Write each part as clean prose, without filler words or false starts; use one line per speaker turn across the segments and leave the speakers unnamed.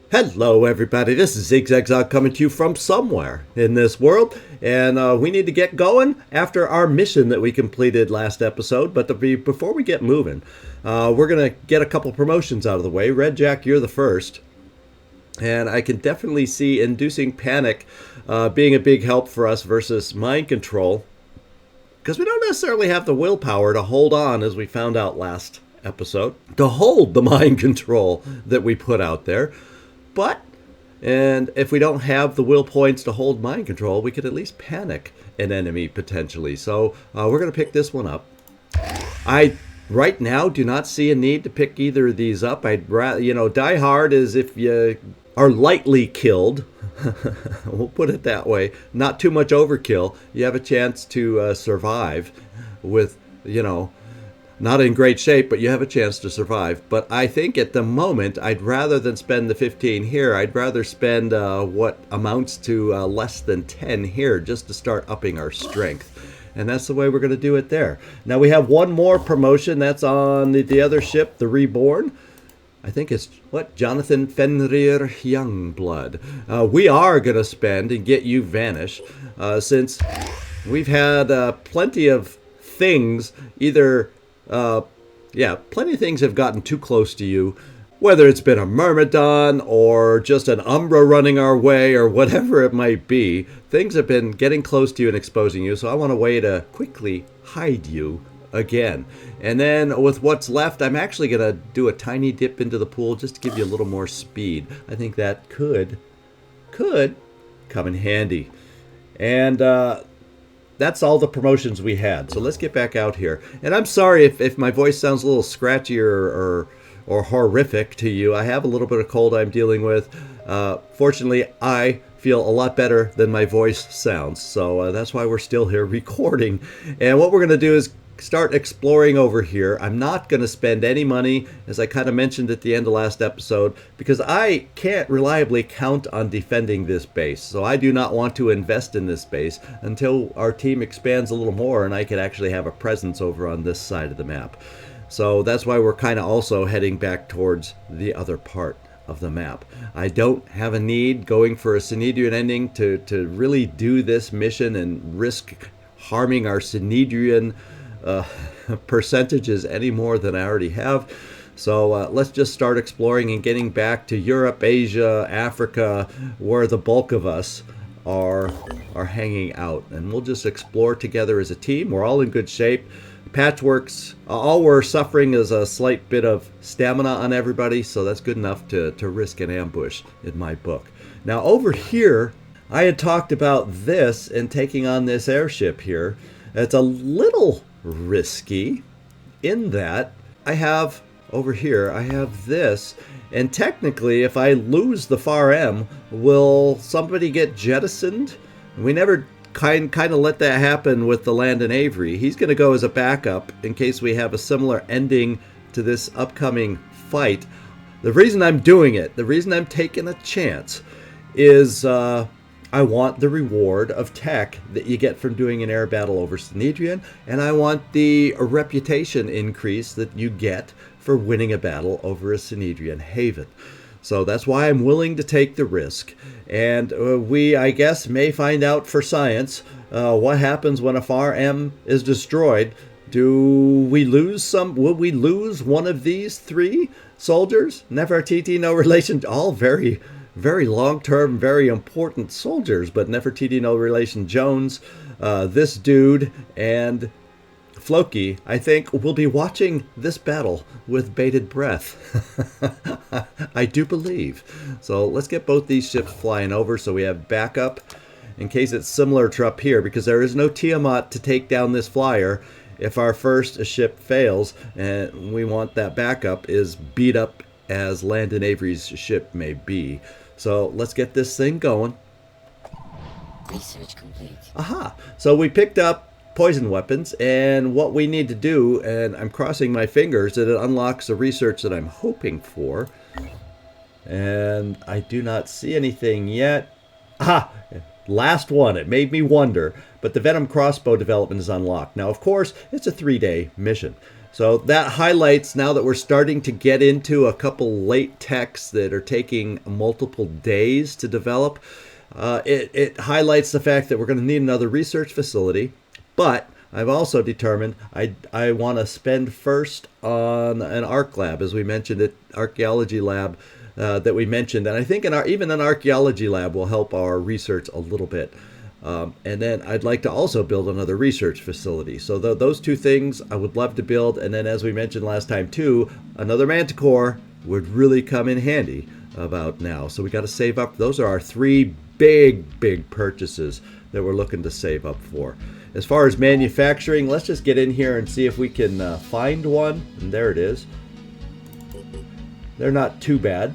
Hello everybody, this is ZigZagZog coming to you from somewhere in this world, and we need to get going after our mission that we completed last episode. But before we get moving, we're going to get a couple promotions out of the way. Red Jack, you're the first, and I can definitely see inducing panic being a big help for us versus mind control, because we don't necessarily have the willpower to hold on, as we found out last episode, to hold the mind control that we put out there. And if we don't have the will points to hold mind control, we could at least panic an enemy potentially. So we're going to pick this one up. I right now do not see a need to pick either of these up. I'd rather, die hard is if you are lightly killed. We'll put it that way. Not too much overkill. You have a chance to survive with, not in great shape, but you have a chance to survive. But I think at the moment, I'd rather than spend the 15 here, I'd rather spend what amounts to less than 10 here just to start upping our strength. And that's the way we're going to do it there. Now we have one more promotion. That's on the other ship, the Reborn. I think it's, Jonathan Fenrir Youngblood. We are going to spend and get you Vanish, since we've had plenty of things either... plenty of things have gotten too close to you, whether it's been a Myrmidon or just an Umbra running our way or whatever it might be. Things have been getting close to you and exposing you, so I want a way to quickly hide you again. And then with what's left, I'm actually going to do a tiny dip into the pool just to give you a little more speed. I think that could come in handy. And that's all the promotions we had. So let's get back out here. And I'm sorry if my voice sounds a little scratchy or horrific to you. I have a little bit of cold I'm dealing with. Fortunately, I feel a lot better than my voice sounds. So that's why we're still here recording. And what we're going to do is start exploring over here. I'm not going to spend any money, as I kind of mentioned at the end of last episode, because I can't reliably count on defending this base. So I do not want to invest in this base until our team expands a little more and I can actually have a presence over on this side of the map. So that's why we're kind of also heading back towards the other part of the map. I don't have a need going for a Synedrian ending to really do this mission and risk harming our Synedrian percentages any more than I already have. So let's just start exploring and getting back to Europe, Asia, Africa, where the bulk of us are hanging out. And we'll just explore together as a team. We're all in good shape. Patchworks, all we're suffering is a slight bit of stamina on everybody, so that's good enough to risk an ambush in my book. Now over here, I had talked about this and taking on this airship here. It's a little risky in that I have over here, I have this, and technically if I lose the Far M, will somebody get jettisoned? We never kind of let that happen with the Landon Avery. He's going to go as a backup in case we have a similar ending to this upcoming fight. The reason I'm doing it, the reason I'm taking a chance is I want the reward of tech that you get from doing an air battle over Synedrian, and I want the reputation increase that you get for winning a battle over a Synedrian haven. So that's why I'm willing to take the risk. And we, I guess, may find out for science what happens when a Far M is destroyed. Do we lose some? Will we lose one of these three soldiers? Nefertiti, no relation, all very long-term, very important soldiers, but Nefertiti, no relation Jones, this dude, and Floki, I think, will be watching this battle with bated breath. I do believe. So let's get both these ships flying over so we have backup in case it's similar to up here, because there is no Tiamat to take down this flyer if our first ship fails, and we want that backup is beat up as Landon Avery's ship may be. So let's get this thing going.
Research complete.
Aha! So we picked up poison weapons, and what we need to do, and I'm crossing my fingers that it unlocks the research that I'm hoping for. And I do not see anything yet. Aha! Last one. It made me wonder. But the Venom crossbow development is unlocked. Now, of course, it's a 3-day mission. So that highlights, now that we're starting to get into a couple late techs that are taking multiple days to develop, it highlights the fact that we're going to need another research facility. But I've also determined I want to spend first on an arc lab, as we mentioned, an archaeology lab that we mentioned. And I think even an archaeology lab will help our research a little bit. And then I'd like to also build another research facility. So those two things I would love to build. And then, as we mentioned last time too, another manticore would really come in handy about now. So we got to save up. Those are our three big purchases that we're looking to save up for. As far as manufacturing, let's just get in here and see if we can find one. And there it is. They're not too bad.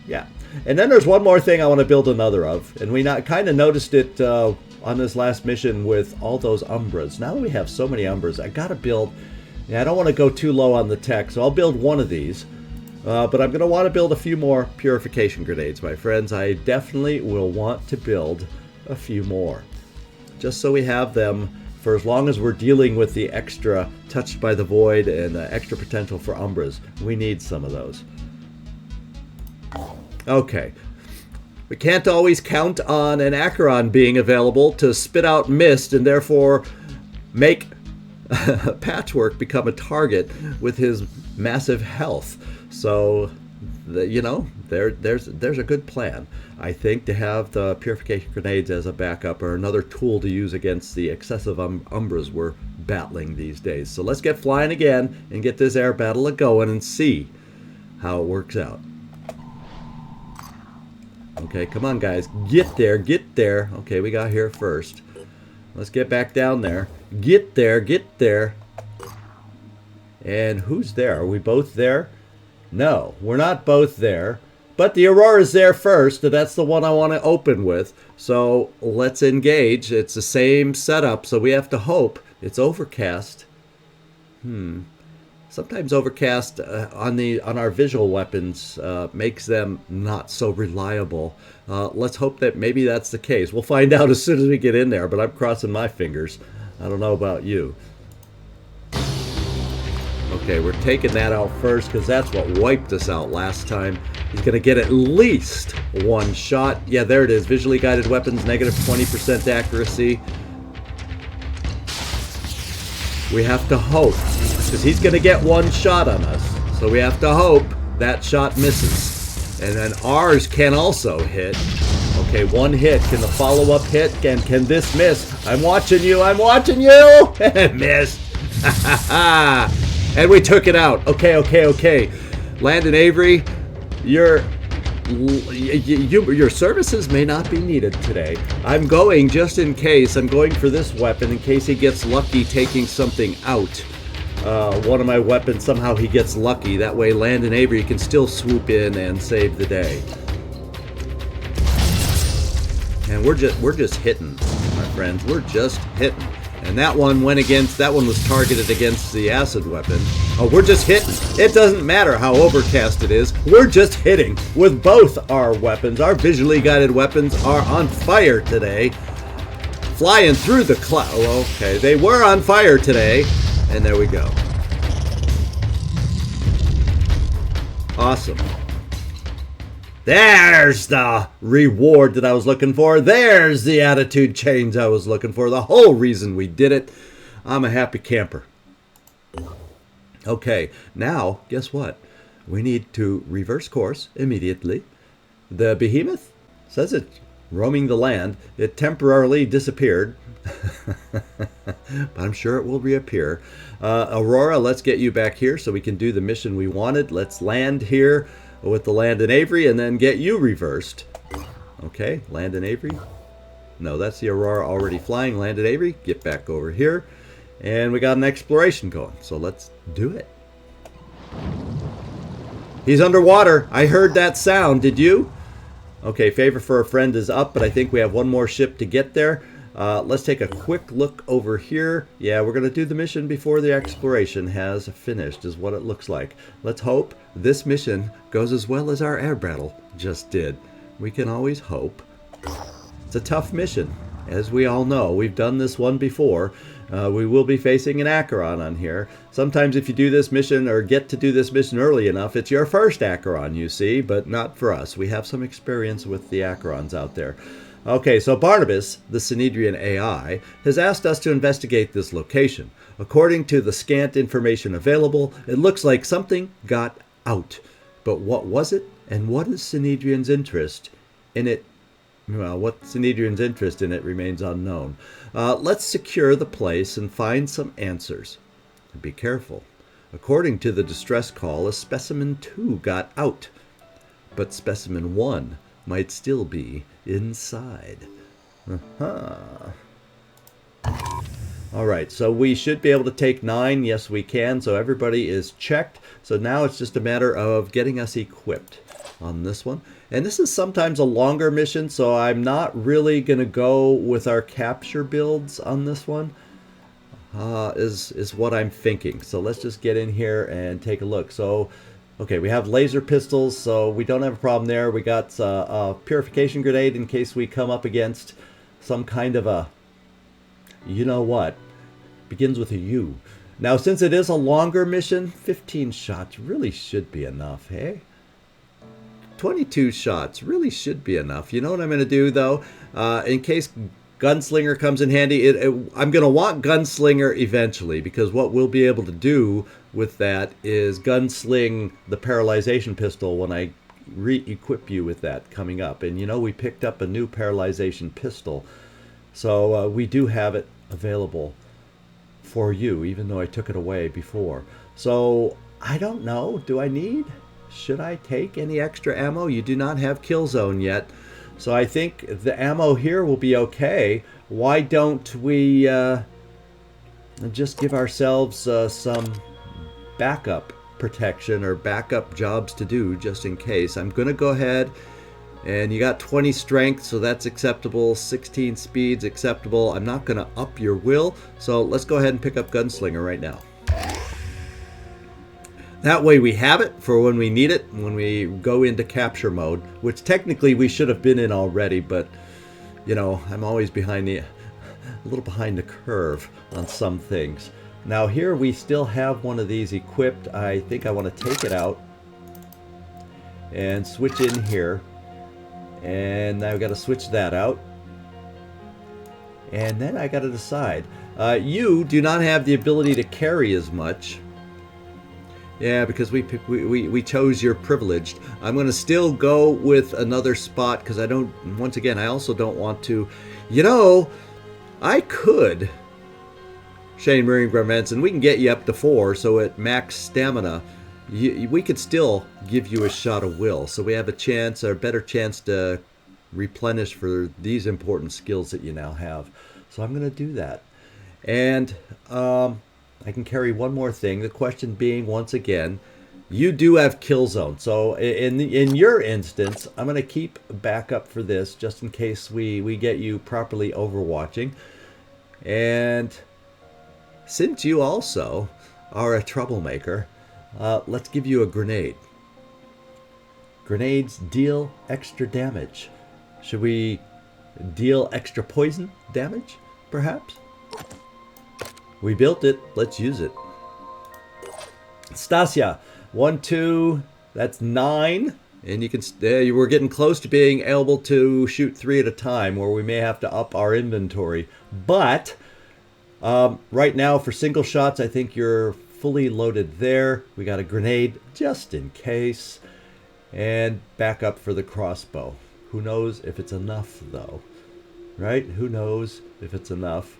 Yeah. And then there's one more thing I want to build another of. And we kind of noticed it on this last mission with all those Umbras. Now that we have so many Umbras, I got to build... I don't want to go too low on the tech, so I'll build one of these. But I'm going to want to build a few more purification grenades, my friends. I definitely will want to build a few more. Just so we have them for as long as we're dealing with the extra touched by the void and the extra potential for Umbras. We need some of those. Okay. We can't always count on an Acheron being available to spit out mist and therefore make Patchwork become a target with his massive health. So, there's a good plan, I think, to have the purification grenades as a backup or another tool to use against the excessive Umbras we're battling these days. So let's get flying again and get this air battle going and see how it works out. Okay, come on, guys. Get there, get there. Okay, we got here first. Let's get back down there. Get there, get there. And who's there? Are we both there? No, we're not both there. But the Aurora's there first, and that's the one I want to open with. So let's engage. It's the same setup, so we have to hope. It's overcast. Sometimes overcast on our visual weapons makes them not so reliable. Let's hope that maybe that's the case. We'll find out as soon as we get in there, but I'm crossing my fingers. I don't know about you. Okay, we're taking that out first because that's what wiped us out last time. He's going to get at least one shot. Yeah, there it is. Visually guided weapons, negative 20% accuracy. We have to hope, because he's going to get one shot on us. So we have to hope that shot misses. And then ours can also hit. Okay, one hit. Can the follow-up hit? Can this miss? I'm watching you. I'm watching you. It missed. And we took it out. Okay. Landon Avery, your services may not be needed today. I'm going, just in case, I'm going for this weapon in case he gets lucky taking something out. One of my weapons, somehow he gets lucky. That way Landon Avery can still swoop in and save the day. And we're just hitting, my friends. We're just hitting. And that one was targeted against the acid weapon. Oh, we're just hitting. It doesn't matter how overcast it is. We're just hitting with both our weapons. Our visually guided weapons are on fire today. Flying through the cloud. Okay, they were on fire today. And there we go. Awesome. There's the reward that I was looking for. There's the attitude change I was looking for. The whole reason we did it. I'm a happy camper. Okay, now, guess what? We need to reverse course immediately. The behemoth says it's roaming the land. It temporarily disappeared. But I'm sure it will reappear. Aurora, let's get you back here so we can do the mission we wanted. Let's land here with the Landon Avery and then get you reversed. Okay, Landon Avery. No, that's the Aurora already flying. Landon Avery, get back over here. And we got an exploration going, so let's do it. He's underwater. I heard that sound. Did you? Okay, favor for a friend is up, but I think we have one more ship to get there. Let's take a quick look over here. Yeah, we're going to do the mission before the exploration has finished, is what it looks like. Let's hope this mission goes as well as our air battle just did. We can always hope. It's a tough mission. as we all know, we've done this one before. We will be facing an Acheron on here. Sometimes if you do this mission or get to do this mission early enough, it's your first Acheron, you see, but not for us. We have some experience with the Acherons out there. Okay, so Barnabas, the Synedrian AI, has asked us to investigate this location. According to the scant information available, it looks like something got out. But what was it, and what is Synedrian's interest in it? Well, what Synedrian's interest in it remains unknown. Let's secure the place and find some answers. Be careful. According to the distress call, a Specimen 2 got out, but Specimen 1 might still be inside. All right, so we should be able to take 9. Yes, we can. So everybody is checked. So now it's just a matter of getting us equipped on this one. And this is sometimes a longer mission, so I'm not really going to go with our capture builds on this one, is what I'm thinking. So let's just get in here and take a look. So, okay, we have laser pistols, so we don't have a problem there. We got a purification grenade in case we come up against some kind of a, you know what, begins with a U. Now, since it is a longer mission, 15 shots really should be enough, hey? 22 shots really should be enough. You know what I'm going to do, though? In case Gunslinger comes in handy, I'm going to want Gunslinger eventually, because what we'll be able to do with that is gunsling the paralyzation pistol when I re-equip you with that coming up. And, you know, we picked up a new paralyzation pistol, so we do have it available for you, even though I took it away before. So, I don't know. Do I need... Should I take any extra ammo? You do not have kill zone yet. So I think the ammo here will be okay. Why don't we just give ourselves some backup protection or backup jobs to do just in case. I'm going to go ahead, and you got 20 strength, so that's acceptable. 16 speed's acceptable. I'm not going to up your will, so let's go ahead and pick up Gunslinger right now. That way we have it for when we need it, when we go into capture mode, which technically we should have been in already, but, you know, I'm always a little behind the curve on some things. Now here we still have one of these equipped. I think I want to take it out and switch in here. And now I've got to switch that out. And then I got to decide. You do not have the ability to carry as much. Yeah, because we chose your privileged. I'm going to still go with another spot because I don't, once again, I also don't want to, you know, I could, Shane Marine Gravenson, we can get you up to 4, so at max stamina, we could still give you a shot of will. So we have a chance, or a better chance to replenish for these important skills that you now have. So I'm going to do that. And, I can carry one more thing. The question being, once again, you do have kill zone. So in your instance, I'm going to keep backup for this just in case we get you properly overwatching. And since you also are a troublemaker, let's give you a grenade. Grenades deal extra damage. Should we deal extra poison damage, perhaps? We built it. Let's use it. Stasia, 1, 2, that's 9. And you can, we're getting close to being able to shoot 3 at a time, where we may have to up our inventory. But right now for single shots, I think you're fully loaded there. We got a grenade just in case. And backup for the crossbow. Who knows if it's enough, though? Right? Who knows if it's enough?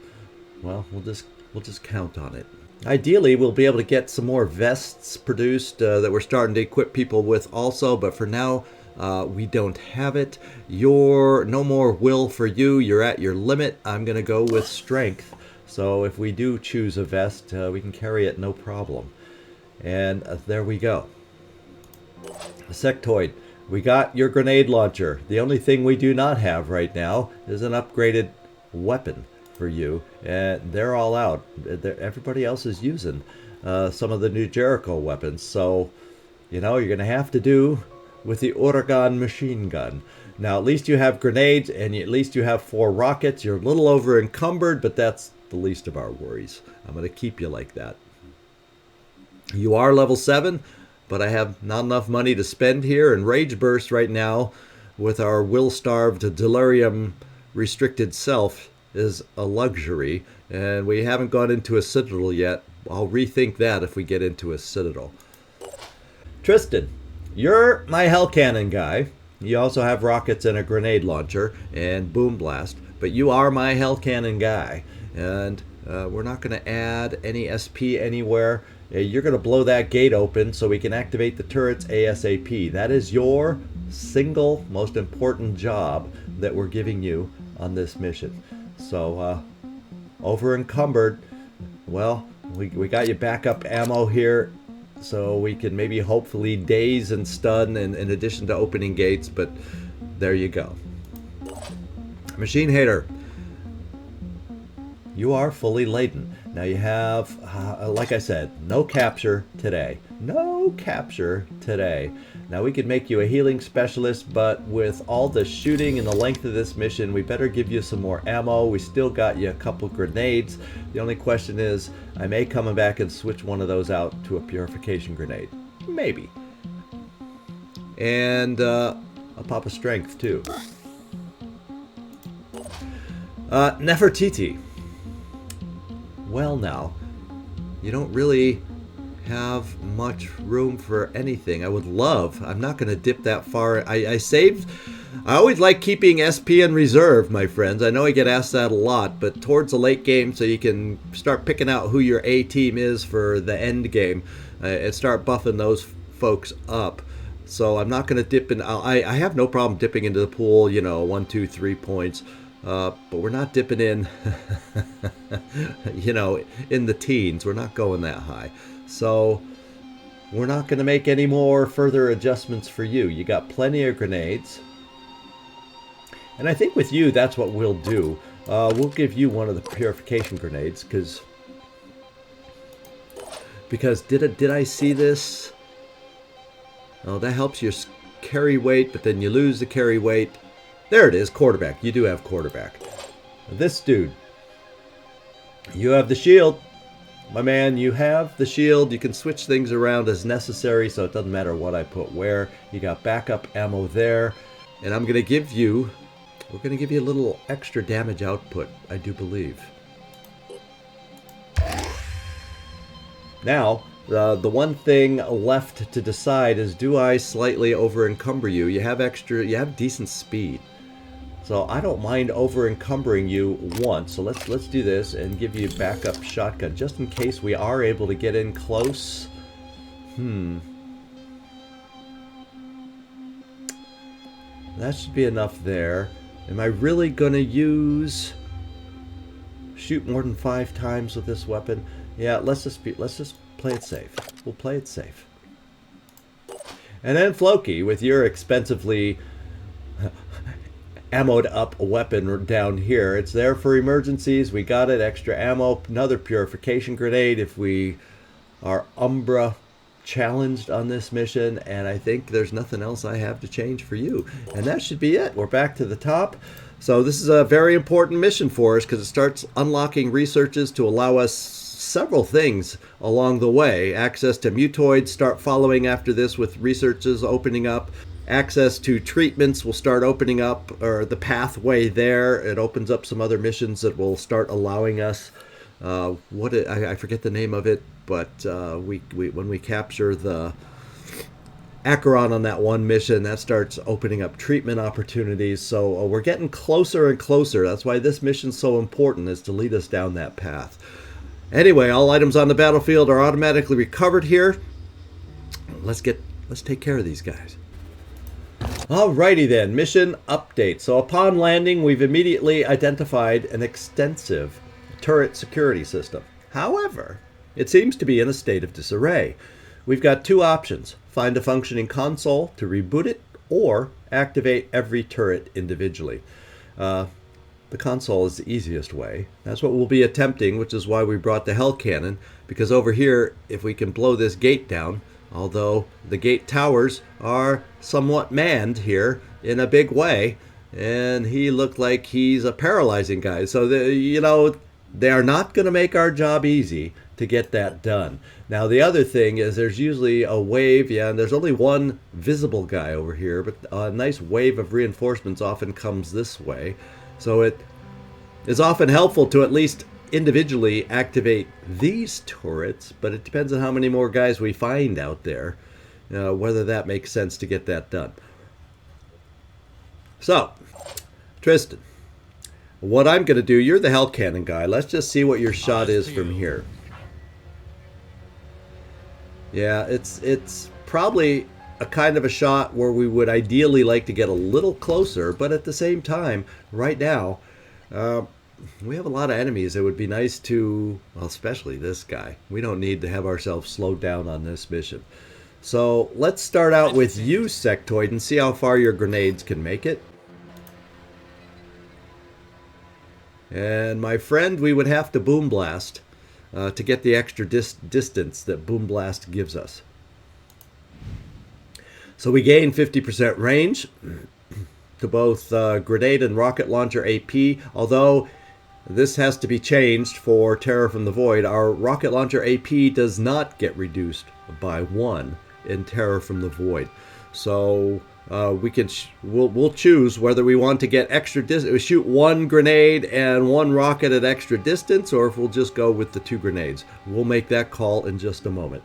Well, we'll just count on it. Ideally, we'll be able to get some more vests produced that we're starting to equip people with also, but for now, we don't have it. No more will for you. You're at your limit. I'm going to go with strength. So if we do choose a vest, we can carry it no problem. And there we go. A sectoid. We got your grenade launcher. The only thing we do not have right now is an upgraded weapon for you, and they're all out. Everybody else is using some of the new Jericho weapons, so you know you're gonna have to do with the Oregon machine gun. Now, at least you have grenades, and at least you have 4 rockets. You're a little over encumbered, but that's the least of our worries. I'm going to keep you like that. You are level 7, but I have not enough money to spend here, and Rage Burst right now with our will-starved delirium restricted self is a luxury, and we haven't gone into a citadel yet. I'll rethink that if we get into a citadel. Tristan, you're my hell cannon guy. You also have rockets and a grenade launcher and boom blast, but you are my hell cannon guy, and we're not going to add any SP anywhere. You're going to blow that gate open so we can activate the turrets ASAP. That is your single most important job that we're giving you on this mission. So, over encumbered, well, we got you backup ammo here, so we can maybe hopefully daze and stun in addition to opening gates, but there you go. Machine Hater, you are fully laden. Now you have, like I said, no capture today. No capture today. Now we could make you a healing specialist, but with all the shooting and the length of this mission, we better give you some more ammo. We still got you a couple grenades. The only question is, I may come back and switch one of those out to a purification grenade. Maybe. And I'll pop a strength too. Nefertiti. Well now, you don't really have much room for anything. I would love, I'm not going to dip that far. I saved, I always like keeping SP in reserve, my friends. I know I get asked that a lot, but towards the late game, so you can start picking out who your A team is for the end game and start buffing those folks up. So I'm not going to dip in. I have no problem dipping into the pool, you know, 1, 2, 3 points. But we're not dipping in, you know, in the teens. We're not going that high. So we're not going to make any more further adjustments for you. You got plenty of grenades. And I think with you, that's what we'll do. We'll give you one of the purification grenades because did I see this? Oh, that helps your carry weight, but then you lose the carry weight. There it is, quarterback. You do have quarterback. This dude, you have the shield. My man, you have the shield. You can switch things around as necessary, so it doesn't matter what I put where. You got backup ammo there. And I'm going to give you, we're going to give you a little extra damage output, I do believe. Now, the one thing left to decide is, do I slightly over encumber you? You have decent speed. So I don't mind over encumbering you once. So let's do this and give you backup shotgun just in case we are able to get in close. That should be enough there. Am I really gonna shoot more than 5 times with this weapon? Yeah, let's just play it safe. We'll play it safe. And then Floki, with your expensively ammoed up weapon down here. It's there for emergencies. We got it. Extra ammo. Another purification grenade if we are Umbra challenged on this mission. And I think there's nothing else I have to change for you. And that should be it. We're back to the top. So this is a very important mission for us because it starts unlocking researches to allow us several things along the way. Access to mutoids start following after this with researches opening up. Access to treatments will start opening up, or the pathway there. It opens up some other missions that will start allowing us. I forget the name of it, but when we capture the Acheron on that one mission, that starts opening up treatment opportunities. So we're getting closer and closer. That's why this mission's so important, is to lead us down that path. Anyway, all items on the battlefield are automatically recovered here. Let's take care of these guys. Alrighty then, mission update. So upon landing, we've immediately identified an extensive turret security system. However, it seems to be in a state of disarray. We've got 2 options: find a functioning console to reboot it, or activate every turret individually. The console is the easiest way. That's what we'll be attempting, which is why we brought the Hell Cannon, because over here, if we can blow this gate down, Although the gate towers are somewhat manned here in a big way. And he looked like he's a paralyzing guy. So, they are not going to make our job easy to get that done. Now, the other thing is there's usually a wave, and there's only one visible guy over here, but a nice wave of reinforcements often comes this way. So it is often helpful to at least individually activate these turrets, but it depends on how many more guys we find out there, whether that makes sense to get that done. So, Tristan, what I'm going to do, you're the Hell Cannon guy. Let's just see what your shot is from here. Yeah, it's probably a kind of a shot where we would ideally like to get a little closer, but at the same time, right now, we have a lot of enemies. It would be nice to, well, especially this guy. We don't need to have ourselves slowed down on this mission. So let's start out with you, Sectoid, and see how far your grenades can make it. And my friend, we would have to Boom Blast to get the extra distance that Boom Blast gives us. So we gain 50% range to both grenade and rocket launcher AP, although this has to be changed for Terror from the Void. Our rocket launcher AP does not get reduced by 1 in Terror from the Void. So we'll choose whether we want to get extra distance, shoot 1 grenade and 1 rocket at extra distance, or if we'll just go with the 2 grenades. We'll make that call in just a moment.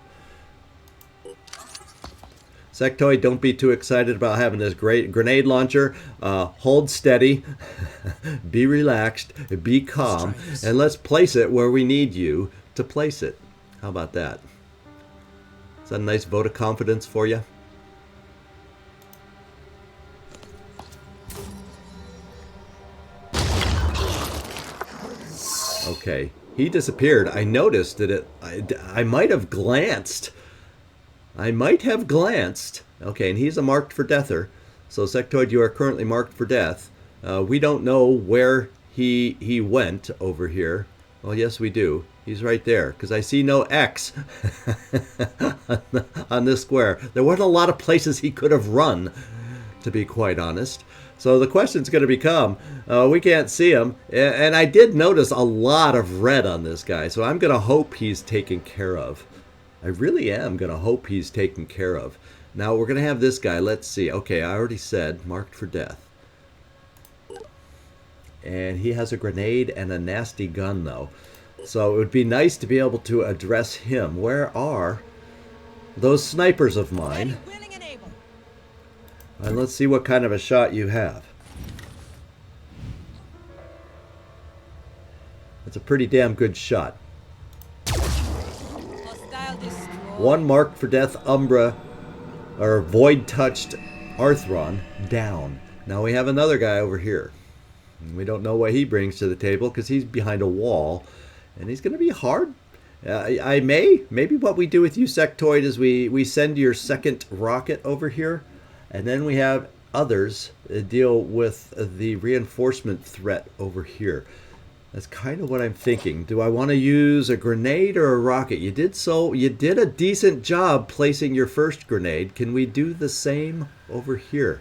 Sectoid, don't be too excited about having this great grenade launcher. Hold steady, be relaxed, be calm, and let's place it where we need you to place it. How about that? Is that a nice vote of confidence for you? Okay, he disappeared. I noticed that I might have glanced. Okay, and he's a marked for deather. So, Sectoid, you are currently marked for death. We don't know where he went over here. Well, yes, we do. He's right there, because I see no X on this square. There weren't a lot of places he could have run, to be quite honest. So the question's going to become, we can't see him. And I did notice a lot of red on this guy, so I'm going to hope he's taken care of. I really am going to hope he's taken care of. Now we're going to have this guy. Let's see. Okay, I already said marked for death. And he has a grenade and a nasty gun, though. So it would be nice to be able to address him. Where are those snipers of mine? And let's see what kind of a shot you have. It's a pretty damn good shot. 1 marked for death Umbra, or Void touched Arthron, down. Now we have another guy over here. We don't know what he brings to the table because he's behind a wall, and he's going to be hard. Maybe what we do with you, Sectoid, is we send your second rocket over here, and then we have others deal with the reinforcement threat over here. That's kind of what I'm thinking. Do I want to use a grenade or a rocket? You did a decent job placing your first grenade. Can we do the same over here?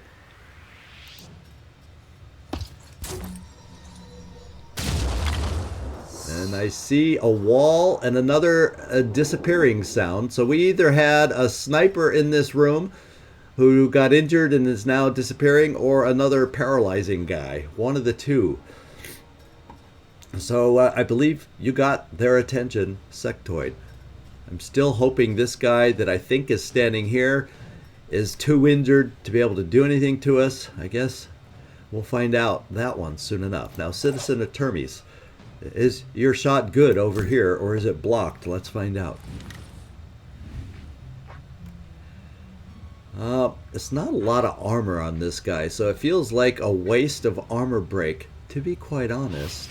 And I see a wall and another disappearing sound. So we either had a sniper in this room who got injured and is now disappearing, or another paralyzing guy. One of the two. So I believe you got their attention, Sectoid. I'm still hoping this guy that I think is standing here is too injured to be able to do anything to us. I guess we'll find out that one soon enough. Now, Citizen Attorneys, is your shot good over here, or is it blocked? Let's find out. It's not a lot of armor on this guy, so it feels like a waste of armor break, to be quite honest.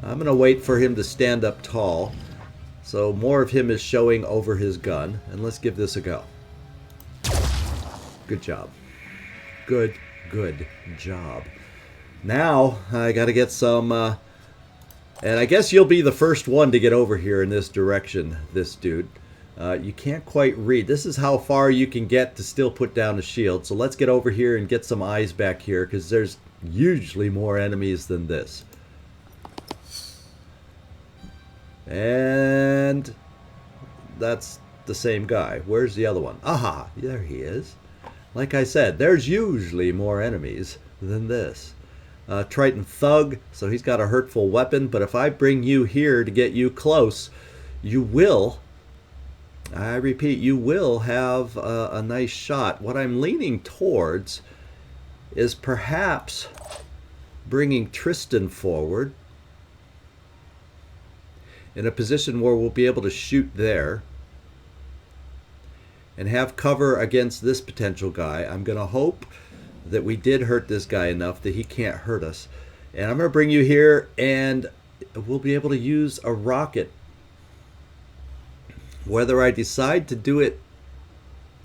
I'm going to wait for him to stand up tall, so more of him is showing over his gun, and let's give this a go. Good job. Good job. Now, I got to get some, and I guess you'll be the first one to get over here in this direction, this dude. You can't quite read. This is how far you can get to still put down a shield. So let's get over here and get some eyes back here, because there's usually more enemies than this. And that's the same guy. Where's the other one? Aha, there he is. Like I said, there's usually more enemies than this. Triton Thug, so he's got a hurtful weapon, but if I bring you here to get you close, you will, I repeat, you will have a nice shot. What I'm leaning towards is perhaps bringing Tristan forward in a position where we'll be able to shoot there and have cover against this potential guy. I'm going to hope that we did hurt this guy enough that he can't hurt us. And I'm going to bring you here, and we'll be able to use a rocket. Whether I decide to do it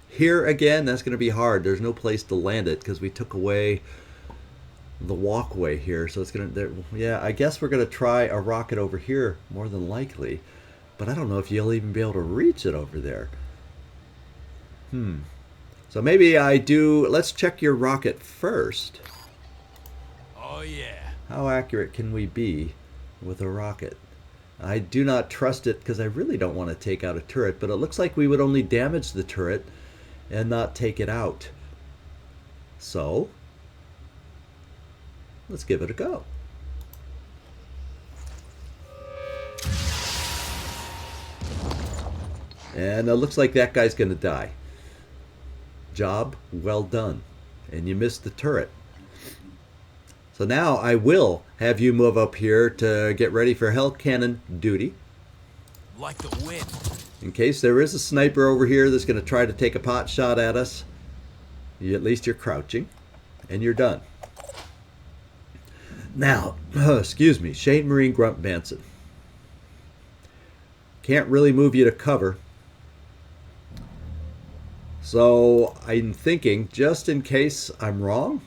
here again, that's going to be hard. There's no place to land it because we took away the walkway here. So it's going to, yeah, I guess we're going to try a rocket over here more than likely. But I don't know if you'll even be able to reach it over there. So maybe I do, let's check your rocket first.
Oh yeah.
How accurate can we be with a rocket? I do not trust it because I really don't want to take out a turret, but it looks like we would only damage the turret and not take it out. So, let's give it a go. And it looks like that guy's going to die. Job well done. And you missed the turret. So now I will have you move up here to get ready for Hell Cannon duty.
Like the wind.
In case there is a sniper over here that's going to try to take a pot shot at us, at least you're crouching. And you're done. Now, excuse me, Shade Marine Grunt Manson. Can't really move you to cover. So I'm thinking, just in case I'm wrong,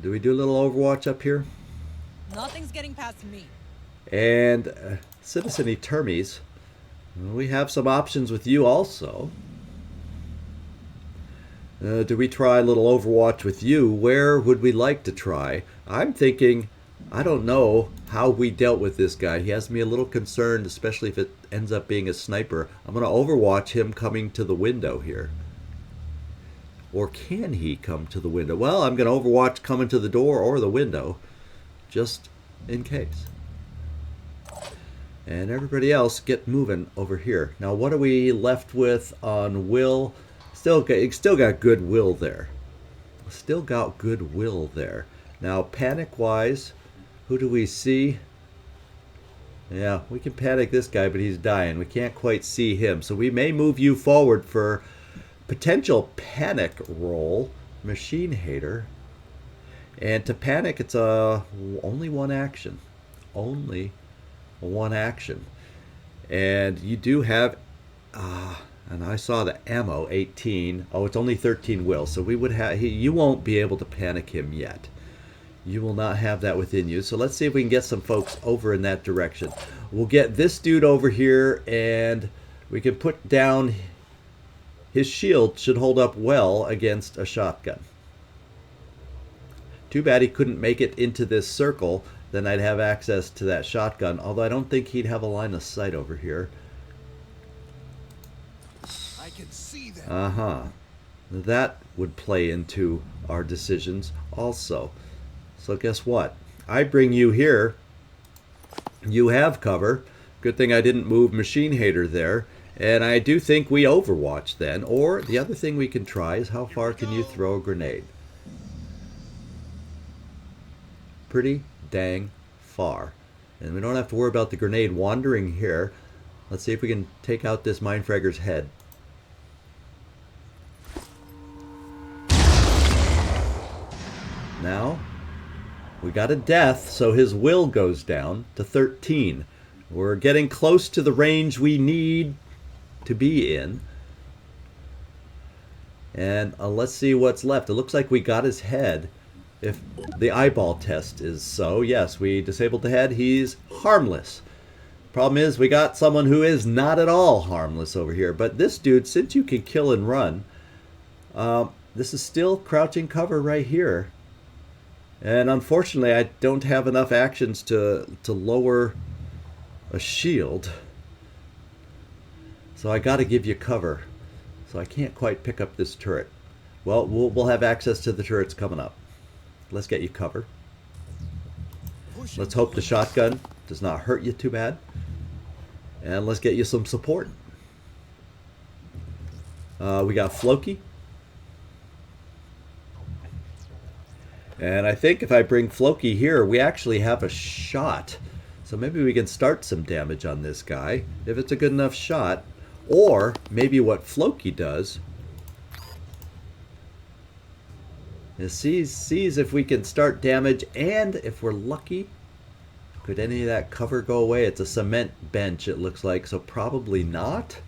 do we do a little Overwatch up here?
Nothing's getting past me.
And Citizen Etermes, we have some options with you also. Do we try a little Overwatch with you? Where would we like to try? I'm thinking, I don't know how we dealt with this guy. He has me a little concerned, especially if it ends up being a sniper. I'm going to Overwatch him coming to the window here. Or can he come to the window? Well, I'm going to Overwatch coming to the door or the window, just in case. And everybody else get moving over here. Now, what are we left with on Will? Still got goodwill there. Still got goodwill there. Now, panic-wise, who do we see? Yeah, we can panic this guy, but he's dying. We can't quite see him. So we may move you forward for potential panic roll. Machine Hater. And to panic, it's only one action. Only one action. And you do have... and I saw the ammo, 18. Oh, it's only 13 will. So we would have... You won't be able to panic him yet. You will not have that within you. So let's see if we can get some folks over in that direction. We'll get this dude over here, and we can put down... His shield should hold up well against a shotgun. Too bad he couldn't make it into this circle. Then I'd have access to that shotgun. Although I don't think he'd have a line of sight over here.
I can see that.
Uh-huh. That would play into our decisions also. So guess what? I bring you here. You have cover. Good thing I didn't move Machine Hater there. And I do think we Overwatch then. Or the other thing we can try is how far can you throw a grenade? Pretty dang far. And we don't have to worry about the grenade wandering here. Let's see if we can take out this Mindfragger's head. Now, we got a death, so his will goes down to 13. We're getting close to the range we need to be in. And let's see what's left. It looks like we got his head. If the eyeball test is so, yes, we disabled the head. He's harmless. Problem is, we got someone who is not at all harmless over here. But this dude, since you can kill and run, this is still crouching cover right here. And unfortunately, I don't have enough actions to lower a shield. So I got to give you cover. So I can't quite pick up this turret. Well, we'll have access to the turrets coming up. Let's get you cover. Let's hope the shotgun does not hurt you too bad. And let's get you some support. We got Floki. And I think if I bring Floki here, we actually have a shot. So maybe we can start some damage on this guy, if it's a good enough shot. Or maybe what Floki does is sees if we can start damage, and if we're lucky, could any of that cover go away? It's a cement bench, it looks like, so probably not.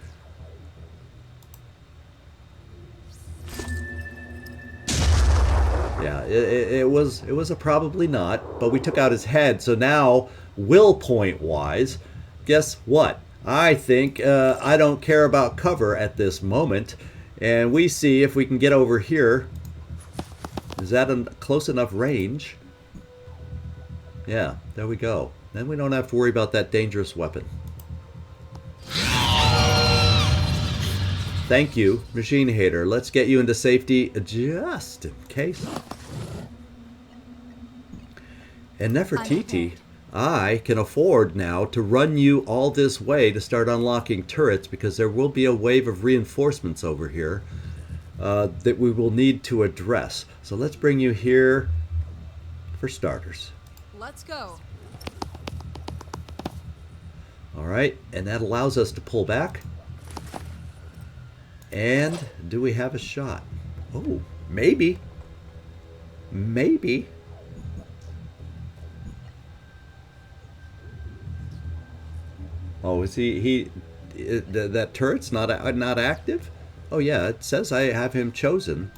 Yeah, it was a probably not, but we took out his head, so now, will point wise, guess what? I think I don't care about cover at this moment, and we see if we can get over here. Is that a close enough range? Yeah, there we go. Then we don't have to worry about that dangerous weapon. Thank you, Machine Hater. Let's get you into safety just in case. And Nefertiti, I can afford now to run you all this way to start unlocking turrets, because there will be a wave of reinforcements over here that we will need to address. So let's bring you here for starters.
Let's go.
All right, and that allows us to pull back. And do we have a shot? Oh, maybe. Maybe. Oh, is that turret's not active? Oh yeah, it says I have him chosen.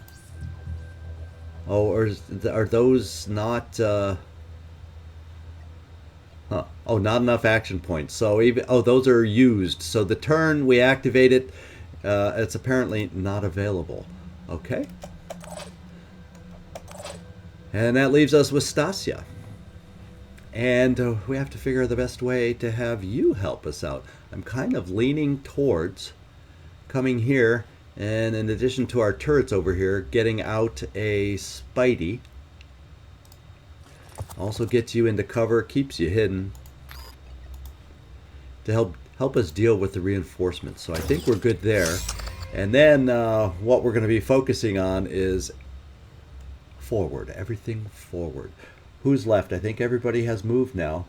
Oh, or are those not? Oh, not enough action points. So even those are used. So the turn we activate it, it's apparently not available. Okay. And that leaves us with Stasia. And we have to figure out the best way to have you help us out. I'm kind of leaning towards coming here, and in addition to our turrets over here, getting out a Spidey. Also gets you into cover, keeps you hidden, to help us deal with the reinforcements. So I think we're good there. And then what we're going to be focusing on is forward, everything forward. Who's left? I think everybody has moved now.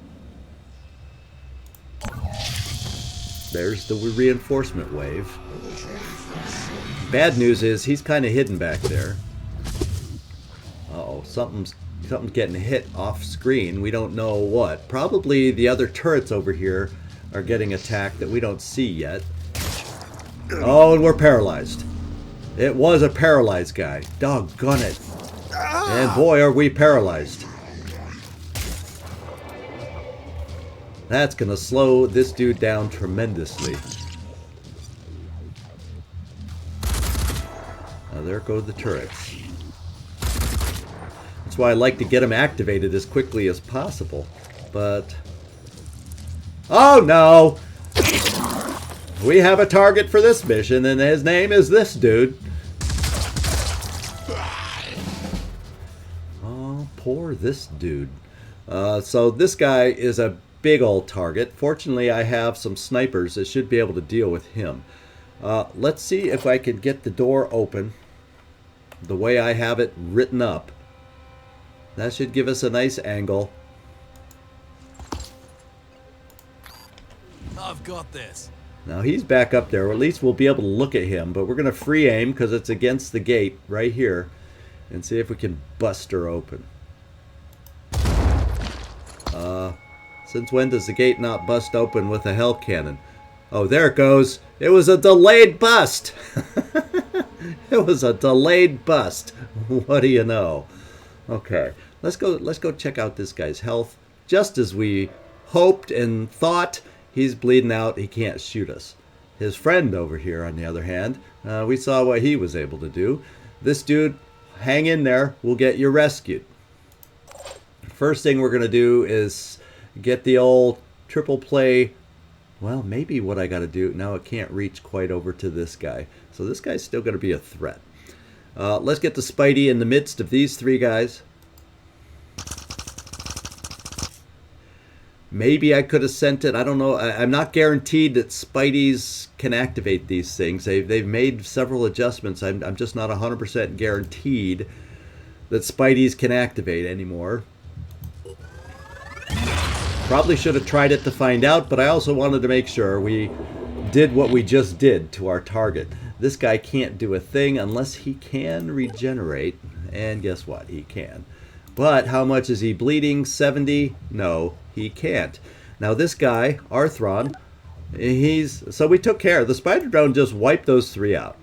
There's the reinforcement wave. Bad news is he's kind of hidden back there. Uh-oh, something's getting hit off screen. We don't know what. Probably the other turrets over here are getting attacked that we don't see yet. Oh, and we're paralyzed. It was a paralyzed guy. Doggone it. And boy, are we paralyzed. That's going to slow this dude down tremendously. Now there go the turrets. That's why I like to get them activated as quickly as possible. But... oh no! We have a target for this mission, and his name is this dude. Oh, poor this dude. So this guy is a big old target. Fortunately, I have some snipers that should be able to deal with him. Let's see if I can get the door open the way I have it written up. That should give us a nice angle.
I've got this.
Now he's back up there, or at least we'll be able to look at him, but we're going to free aim because it's against the gate right here and see if we can bust her open. Since when does the gate not bust open with a hell cannon? Oh, there it goes. It was a delayed bust. It was a delayed bust. What do you know? Okay, let's go check out this guy's health. Just as we hoped and thought, he's bleeding out. He can't shoot us. His friend over here, on the other hand, we saw what he was able to do. This dude, hang in there. We'll get you rescued. First thing we're going to do is get the old triple play. Well, maybe what I got to do, now it can't reach quite over to this guy. So this guy's still going to be a threat. Let's get the Spidey in the midst of these three guys. Maybe I could have sent it. I don't know. I'm not guaranteed that Spideys can activate these things. They've made several adjustments. I'm just not 100% guaranteed that Spideys can activate anymore. Probably should have tried it to find out, but I also wanted to make sure we did what we just did to our target. This guy can't do a thing unless he can regenerate. And guess what? He can. But how much is he bleeding? 70? No, he can't. Now this guy, Arthron, so we took care. The spider drone just wiped those three out.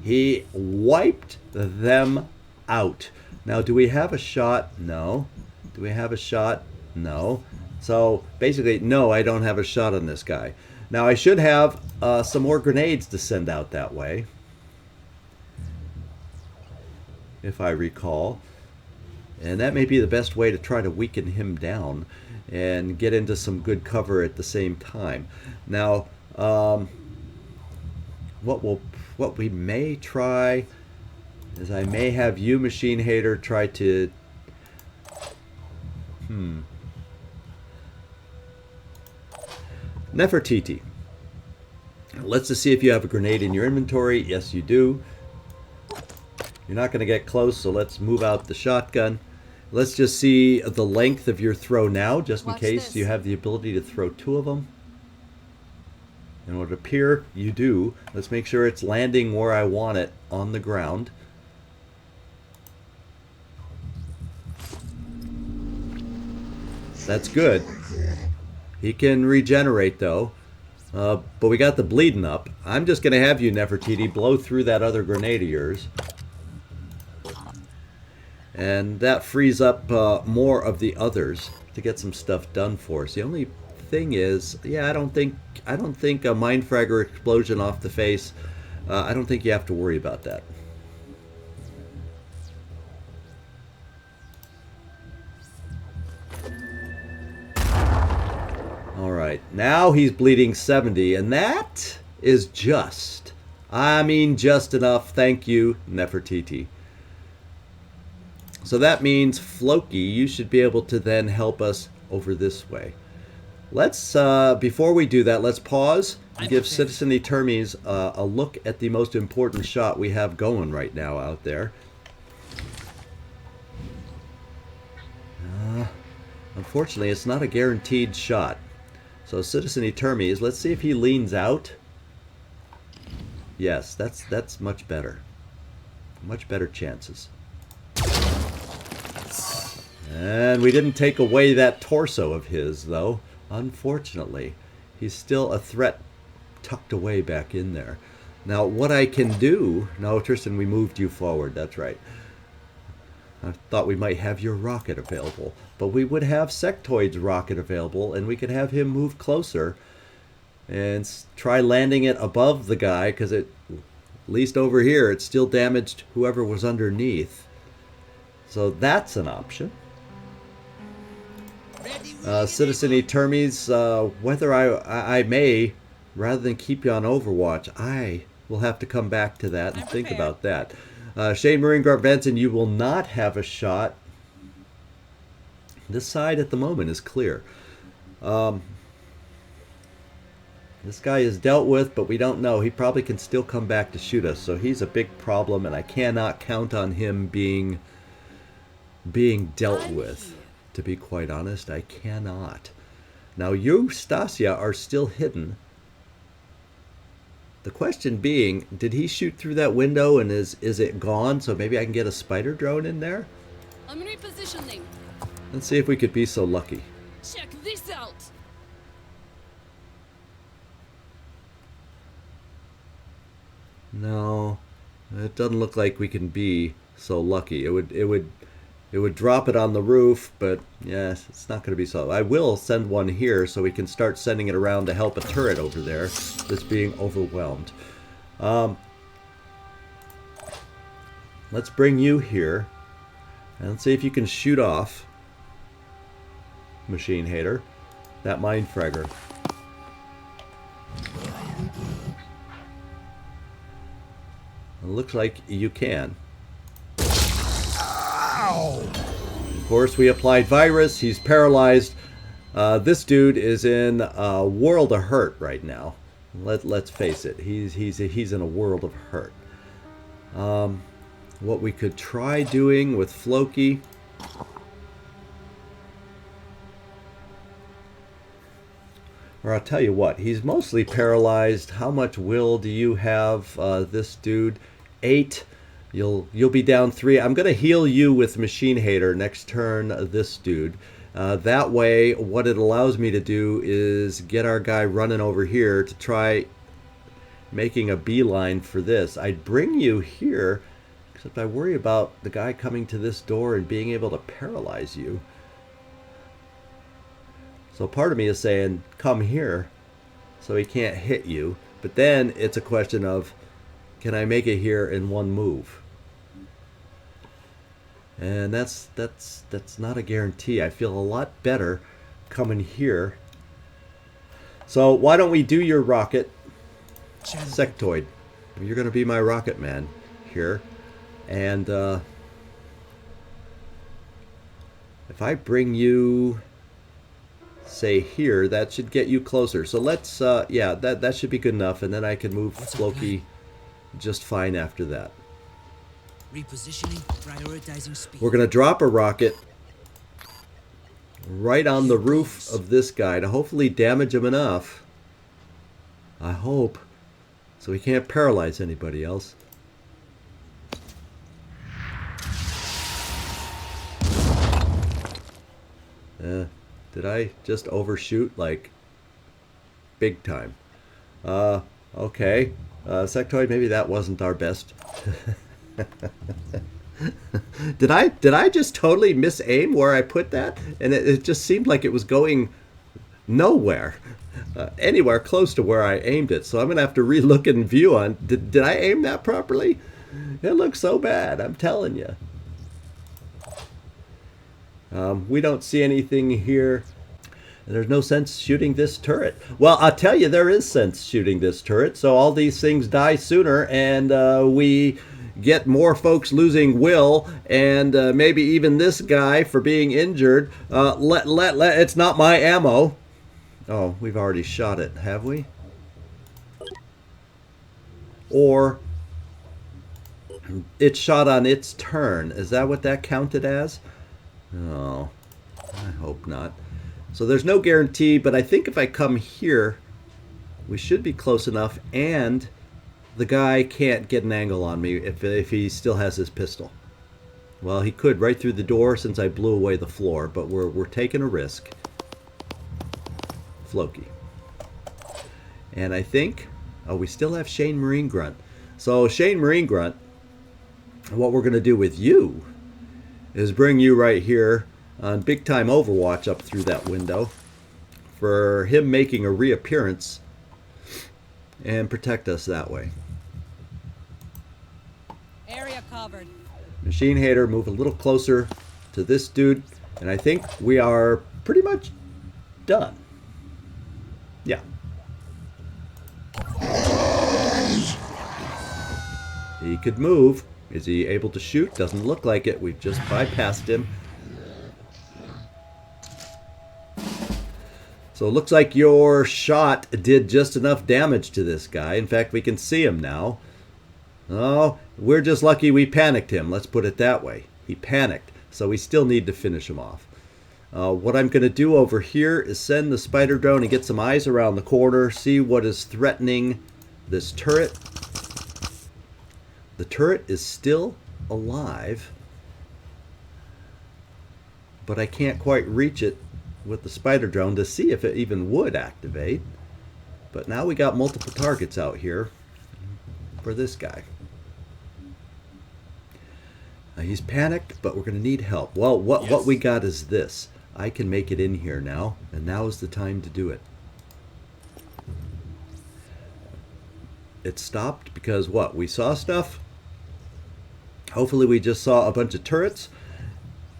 He wiped them out. Now do we have a shot? No. Do we have a shot? No. So basically, no, I don't have a shot on this guy. Now I should have some more grenades to send out that way, if I recall. And that may be the best way to try to weaken him down and get into some good cover at the same time. Now, what we may try is I may have you, Machine Hater, try to... Nefertiti. Let's just see if you have a grenade in your inventory. Yes, you do. You're not going to get close, so let's move out the shotgun. Let's just see the length of your throw now, just in case you have the ability to throw two of them. And it would appear you do. Let's make sure it's landing where I want it on the ground. That's good. He can regenerate, though. But we got the bleeding up. I'm just going to have you, Nefertiti, blow through that other grenade of yours. And that frees up more of the others to get some stuff done for us. The only thing is, yeah, I don't think a Mindfragger explosion off the face. I don't think you have to worry about that. All right, now he's bleeding 70, and that is just, I mean, just enough. Thank you, Nefertiti. So that means, Floki, you should be able to then help us over this way. Let's, before we do that, let's pause and give Citizen Etermes a look at the most important shot we have going right now out there. Unfortunately, it's not a guaranteed shot. So Citizen Etermes, let's see if he leans out. Yes, that's much better. Much better chances. And we didn't take away that torso of his, though. Unfortunately, he's still a threat tucked away back in there. Now, what I can do... No, Tristan, we moved you forward. That's right. I thought we might have your rocket available. But we would have Sectoid's rocket available, and we could have him move closer and try landing it above the guy, because at least over here, it still damaged whoever was underneath. So that's an option. Citizen Etermes, whether I may, rather than keep you on Overwatch, I will have to come back to that and think about that. Shane Marine Guard Benson, you will not have a shot. This side at the moment is clear. This guy is dealt with, but we don't know. He probably can still come back to shoot us, so he's a big problem, and I cannot count on him being dealt with. To be quite honest, I cannot. Now, you, Stasia, are still hidden. The question being, did he shoot through that window and is it gone? So maybe I can get a spider drone in there?
I'm repositioning.
Let's see if we could be so lucky.
Check this out.
No, it doesn't look like we can be so lucky. It would it would drop it on the roof, but yes, it's not going to be so. I will send one here so we can start sending it around to help a turret over there that's being overwhelmed. Let's bring you here, and let's see if you can shoot off Machine Hater, that Mind Fragger. It looks like you can.
Ow!
Of course, we applied virus. He's paralyzed. This dude is in a world of hurt right now. Let's face it. He's in a world of hurt. What we could try doing with Floki. Or I'll tell you what, he's mostly paralyzed. How much will do you have, this dude? 8. You'll be down 3. I'm going to heal you with Machine Hater next turn, this dude. That way, what it allows me to do is get our guy running over here to try making a beeline for this. I'd bring you here, except I worry about the guy coming to this door and being able to paralyze you. So part of me is saying, come here, so he can't hit you. But then it's a question of, can I make it here in one move? And that's not a guarantee. I feel a lot better coming here. So why don't we do your rocket, Sectoid? You're going to be my rocket man here. And if I bring you, say here, that should get you closer. So let's yeah, that should be good enough, and then I can move Floki just fine after that.
Repositioning, prioritizing speed.
We're gonna drop a rocket right on the roof of this guy to hopefully damage him enough, I hope, so he can't paralyze anybody else. Did I just overshoot, like, big time? Okay. Sectoid, maybe that wasn't our best. Did I just totally miss-aim where I put that? And it just seemed like it was going nowhere. Anywhere close to where I aimed it. So I'm going to have to re-look and view on, did I aim that properly? It looks so bad, I'm telling you. We don't see anything here. There's no sense shooting this turret. Well, I'll tell you, there is sense shooting this turret. So all these things die sooner, and we get more folks losing will, and maybe even this guy for being injured. It's not my ammo. Oh, we've already shot it, have we? Or it's shot on its turn. Is that what that counted as? Oh, I hope not. So there's no guarantee, but I think if I come here, we should be close enough, and the guy can't get an angle on me if he still has his pistol. Well, he could right through the door since I blew away the floor, but we're taking a risk. Floki. And I think, oh, we still have Shane Marine Grunt. So Shane Marine Grunt, what we're going to do with you is bring you right here on big time Overwatch up through that window for him making a reappearance and protect us that way.
Area covered.
Machine Hater, move a little closer to this dude, and I think we are pretty much done. Yeah. He could move. Is he able to shoot? Doesn't look like it. We've just bypassed him. So it looks like your shot did just enough damage to this guy. In fact, we can see him now. Oh, we're just lucky we panicked him. Let's put it that way. He panicked, so we still need to finish him off. What I'm going to do over here is send the spider drone and get some eyes around the corner, see what is threatening this turret. The turret is still alive, but I can't quite reach it with the spider drone to see if it even would activate. But now we got multiple targets out here for this guy. He's panicked, but we're going to need help. Well, what we got is this. I can make it in here now, and now is the time to do it. It stopped because what? We saw stuff? Hopefully we just saw a bunch of turrets.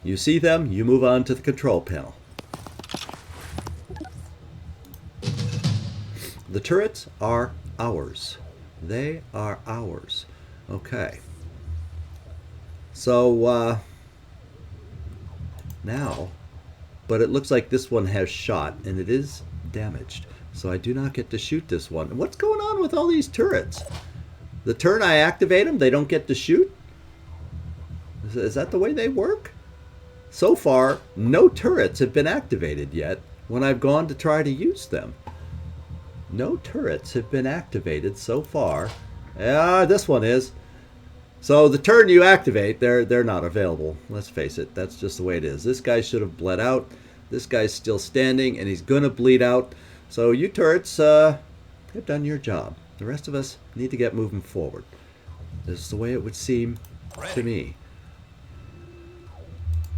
You see them, you move on to the control panel. The turrets are ours. They are ours. Okay. So, now, but it looks like this one has shot, and it is damaged. So I do not get to shoot this one. What's going on with all these turrets? The turn I activate them, they don't get to shoot? Is that the way they work? So far, no turrets have been activated yet when I've gone to try to use them. No turrets have been activated so far. This one is. So the turn you activate, they're not available. Let's face it, that's just the way it is. This guy should have bled out. This guy's still standing, and he's going to bleed out. So you turrets have done your job. The rest of us need to get moving forward. This is the way it would seem to me.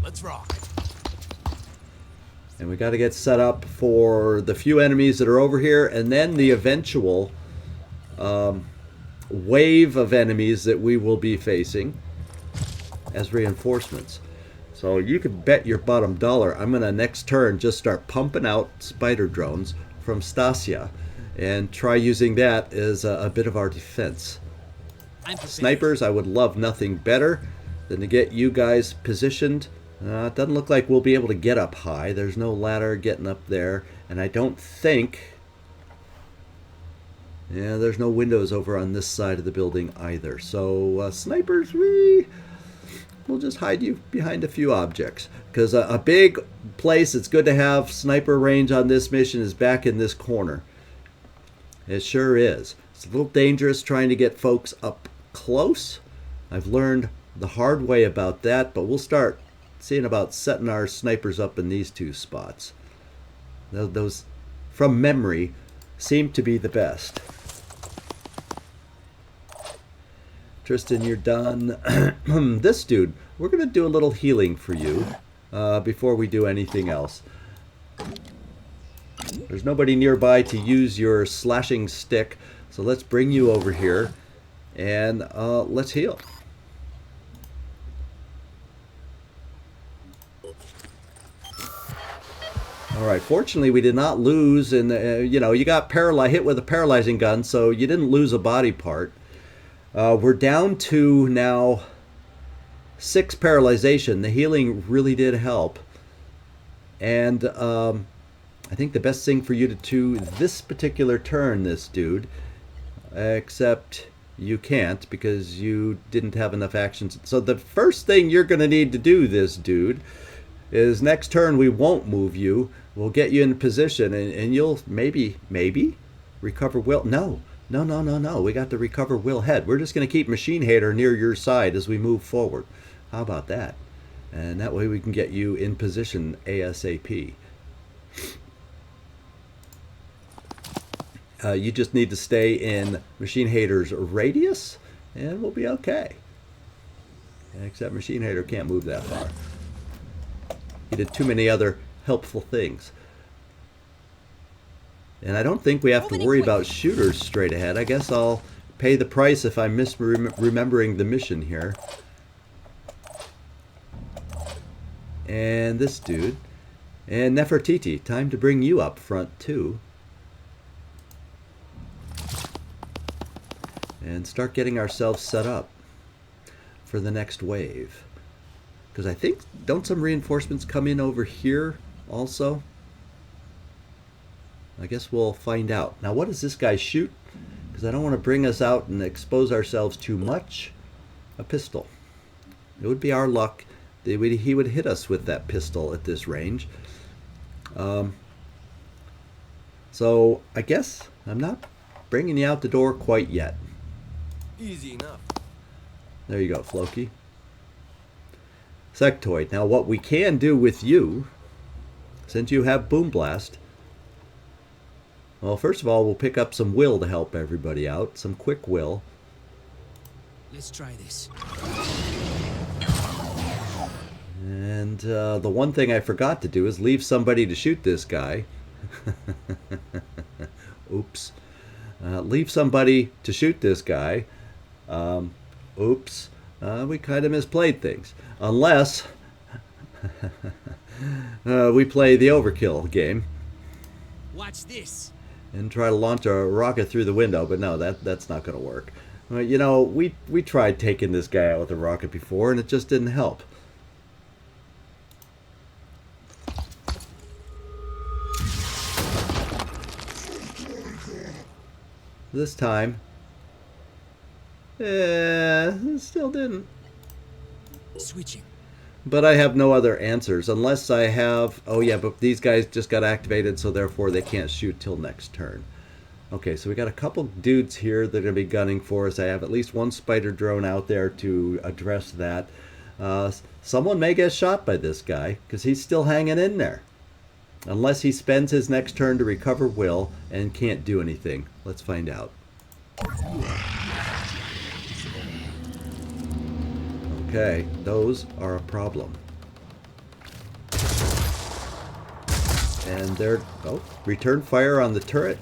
Let's rock.
And we got to get set up for the few enemies that are over here, and then the eventual wave of enemies that we will be facing as reinforcements. So you could bet your bottom dollar I'm going to next turn just start pumping out spider drones from Stasia and try using that as a bit of our defense. Snipers, I would love nothing better than to get you guys positioned. It doesn't look like we'll be able to get up high. There's no ladder getting up there, and I don't think... Yeah, there's no windows over on this side of the building either. So, snipers, we'll just hide you behind a few objects. Because a big place that's good to have sniper range on this mission is back in this corner. It sure is. It's a little dangerous trying to get folks up close. I've learned the hard way about that, but we'll start seeing about setting our snipers up in these two spots. Those, from memory, seem to be the best. Tristan, you're done. This dude, we're going to do a little healing for you before we do anything else. There's nobody nearby to use your slashing stick, so let's bring you over here and let's heal. All right, fortunately we did not lose, and you got hit with a paralyzing gun, so you didn't lose a body part. We're down to now 6 paralyzation. The healing really did help. And I think the best thing for you to do this particular turn, this dude, except you can't because you didn't have enough actions. So the first thing you're going to need to do, this dude, is next turn we won't move you. We'll get you in position, and you'll maybe recover will. No. We got to recover will head. We're just going to keep Machine Hater near your side as we move forward. How about that? And that way we can get you in position ASAP. You just need to stay in Machine Hater's radius, and we'll be okay. Except Machine Hater can't move that far. He did too many other helpful things. And I don't think we have to worry about shooters straight ahead. I guess I'll pay the price if I'm misremembering the mission here. And this dude. And Nefertiti, time to bring you up front too. And start getting ourselves set up for the next wave. Because I think, don't some reinforcements come in over here also? I guess we'll find out. Now, what does this guy shoot? Because I don't want to bring us out and expose ourselves too much. A pistol. It would be our luck. He would hit us with that pistol at this range. So, I guess I'm not bringing you out the door quite yet.
Easy enough.
There you go, Floki. Sectoid. Now, what we can do with you, since you have Boom Blast, well, first of all, we'll pick up some will to help everybody out. Some quick will.
Let's try this.
And the one thing I forgot to do is leave somebody to shoot this guy. Oops. Leave somebody to shoot this guy. Oops. We kind of misplayed things. Unless we play the overkill game
Watch this.
and try to launch a rocket through the window, but no, that's not going to work. You know, we tried taking this guy out with a rocket before, and it just didn't help. This time, still didn't.
Switching.
But I have no other answers unless I have... Oh yeah, but these guys just got activated, so therefore they can't shoot till next turn. Okay, so we got a couple dudes here that are going to be gunning for us. I have at least one spider drone out there to address that. Someone may get shot by this guy, because he's still hanging in there. Unless he spends his next turn to recover will and can't do anything. Let's find out. Okay, those are a problem. And they're... Oh, return fire on the turret.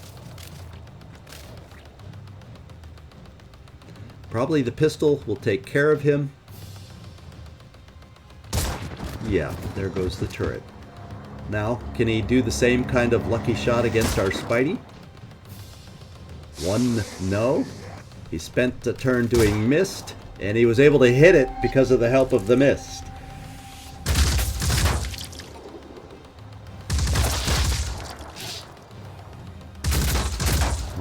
Probably the pistol will take care of him. Yeah, there goes the turret. Now, can he do the same kind of lucky shot against our Spidey? One, no. He spent a turn doing mist, and he was able to hit it because of the help of the mist.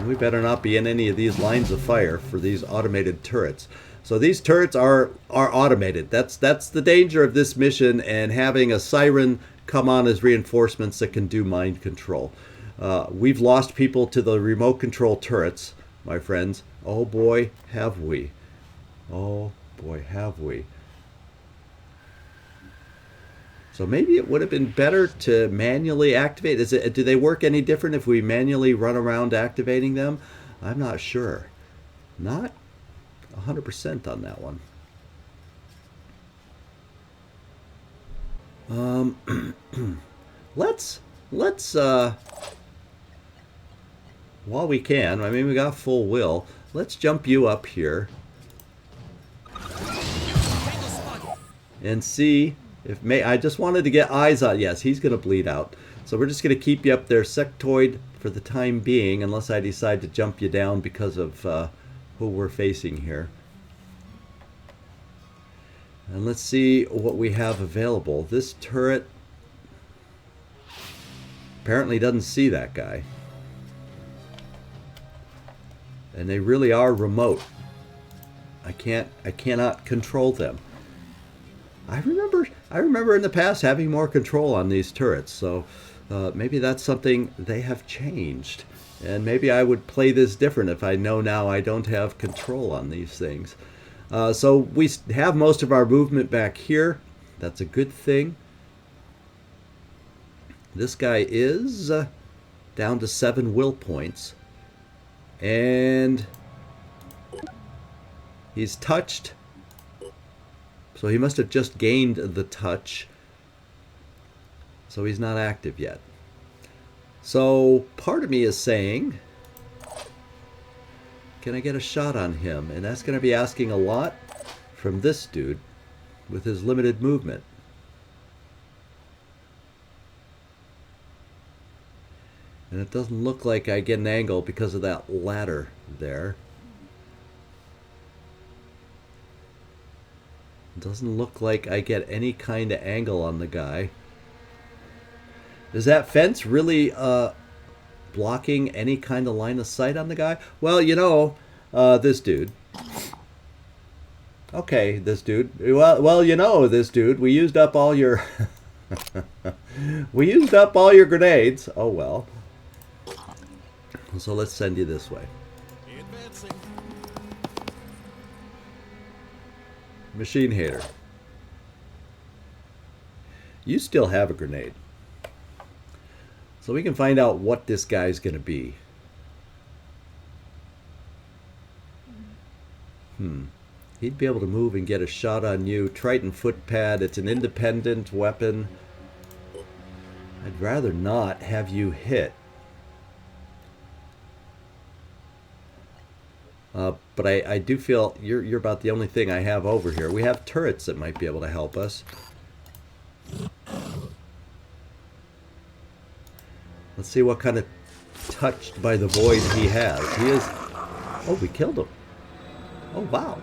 We better not be in any of these lines of fire for these automated turrets. So these turrets are automated. That's the danger of this mission, and having a siren come on as reinforcements that can do mind control. We've lost people to the remote control turrets, my friends. Oh boy, have we. Oh boy, have we. So maybe it would have been better to manually activate. Do they work any different if we manually run around activating them? I'm not sure. Not 100% on that one. Let's while we can, I mean, we got full will, let's jump you up here and see if I just wanted to get eyes on. Yes, he's going to bleed out. So we're just going to keep you up there sectoid for the time being, unless I decide to jump you down because of who we're facing here. And let's see what we have available. This turret apparently doesn't see that guy. And they really are remote. I cannot control them. I remember in the past having more control on these turrets, so maybe that's something they have changed. And maybe I would play this different if I know now I don't have control on these things. So we have most of our movement back here. That's a good thing. This guy is down to 7 will points. And he's touched. So he must have just gained the touch. So he's not active yet. So part of me is saying, can I get a shot on him? And that's going to be asking a lot from this dude with his limited movement. And it doesn't look like I get an angle because of that ladder there. It doesn't look like I get any kind of angle on the guy. Is that fence really blocking any kind of line of sight on the guy? Well, you know, this dude. Okay, this dude. Well, you know, this dude. We used up all your... we used up all your grenades. Oh, well. So let's send you this way.
Advancing.
Machine hater. You still have a grenade. So we can find out what this guy's going to be. He'd be able to move and get a shot on you. Triton footpad, it's an independent weapon. I'd rather not have you hit. But I do feel you're about the only thing I have over here. We have turrets that might be able to help us. Let's see what kind of touched by the void he has. He is... Oh, we killed him. Oh, wow.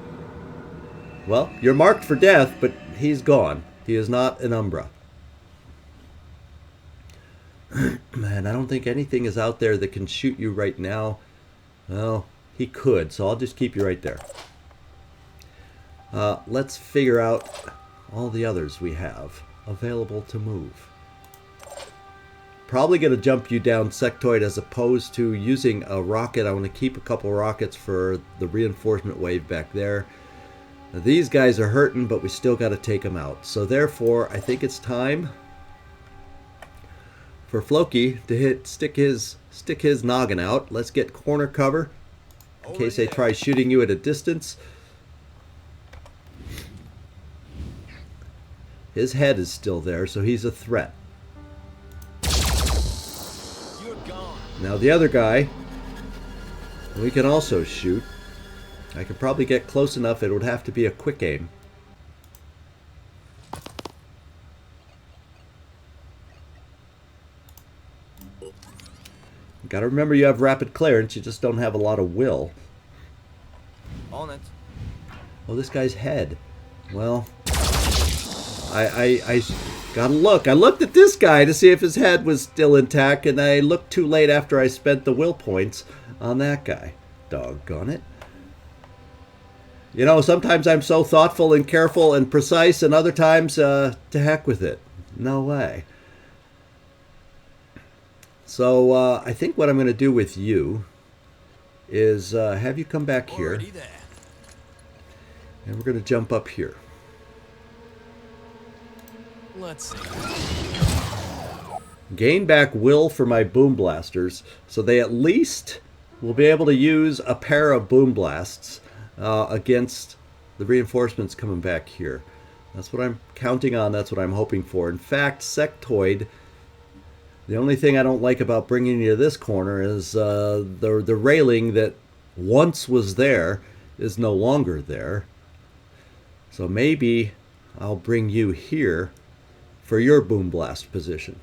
Well, you're marked for death, but he's gone. He is not an Umbra. Man, I don't think anything is out there that can shoot you right now. Well, he could, so I'll just keep you right there. Let's figure out all the others we have available to move. Probably going to jump you down sectoid as opposed to using a rocket. I want to keep a couple rockets for the reinforcement wave back there. Now, these guys are hurting, but we still got to take them out. So therefore, I think it's time for Floki to stick his noggin out. Let's get corner cover in case they try shooting you at a distance. His head is still there, so he's a threat. Now the other guy, we can also shoot. I could probably get close enough. It would have to be a quick aim. Got to remember you have rapid clearance. You just don't have a lot of will.
On it.
Oh, this guy's head. Well, I gotta look. I looked at this guy to see if his head was still intact, and I looked too late after I spent the will points on that guy. Doggone it. You know, sometimes I'm so thoughtful and careful and precise, and other times, to heck with it. No way. So, I think what I'm going to do with you is have you come back here. And we're going to jump up here.
Let's see.
Gain back will for my boom blasters, so they at least will be able to use a pair of boom blasts against the reinforcements coming back here. That's what I'm counting on. That's what I'm hoping for. In fact, sectoid, the only thing I don't like about bringing you to this corner is the railing that once was there is no longer there. So maybe I'll bring you here for your boom blast position.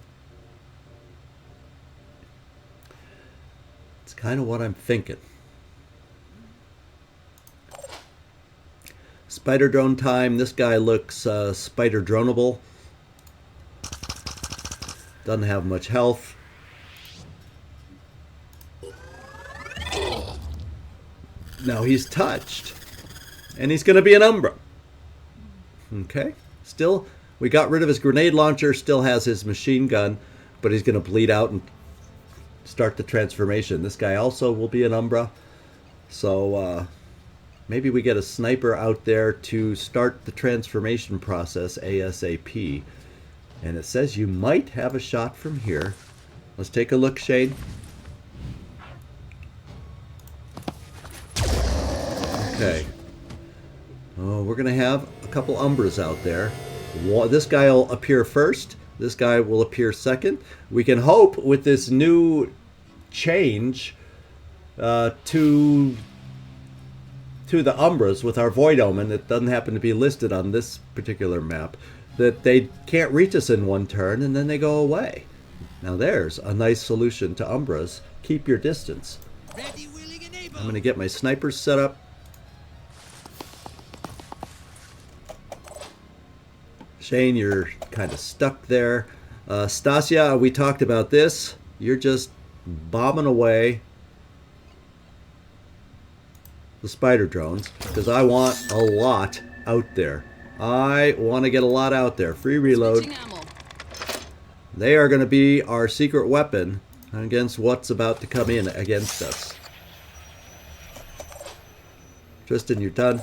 It's kind of what I'm thinking. Spider drone time. This guy looks spider droneable. Doesn't have much health. Now he's touched. And he's going to be an Umbra. Okay. Still, we got rid of his grenade launcher. Still has his machine gun. But he's going to bleed out and start the transformation. This guy also will be an Umbra. So, maybe we get a sniper out there to start the transformation process ASAP. And it says you might have a shot from here. Let's take a look, Shane. Okay. Oh, we're going to have a couple Umbras out there. This guy will appear first. This guy will appear second. We can hope with this new change to the Umbras with our Void Omen that doesn't happen to be listed on this particular map, that they can't reach us in one turn and then they go away. Now there's a nice solution to Umbras. Keep your distance.
Ready, willing, and able.
I'm going to get my snipers set up. Shane, you're kind of stuck there. Stasia, we talked about this. You're just bombing away the spider drones because I want a lot out there. I want to get a lot out there. Free reload. They are going to be our secret weapon against what's about to come in against us. Tristan, you're done.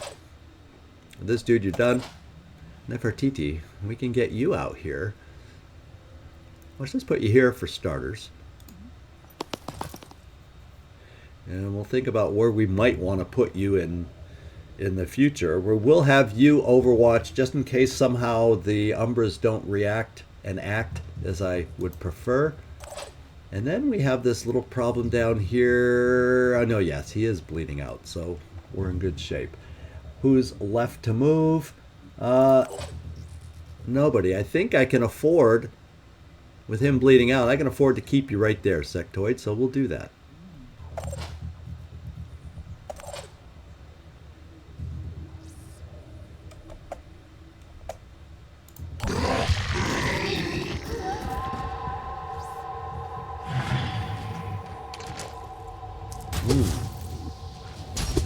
This dude, you're done. Nefertiti, we can get you out here. Let's just put you here for starters. And we'll think about where we might want to put you in in the future. We will have you overwatch just in case somehow the Umbras don't react and act as I would prefer. And then we have this little problem down here. Oh no, yes, he is bleeding out, so we're in good shape. Who's left to move? Nobody. I think I can afford, with him bleeding out, I can afford to keep you right there, Sectoid, so we'll do that.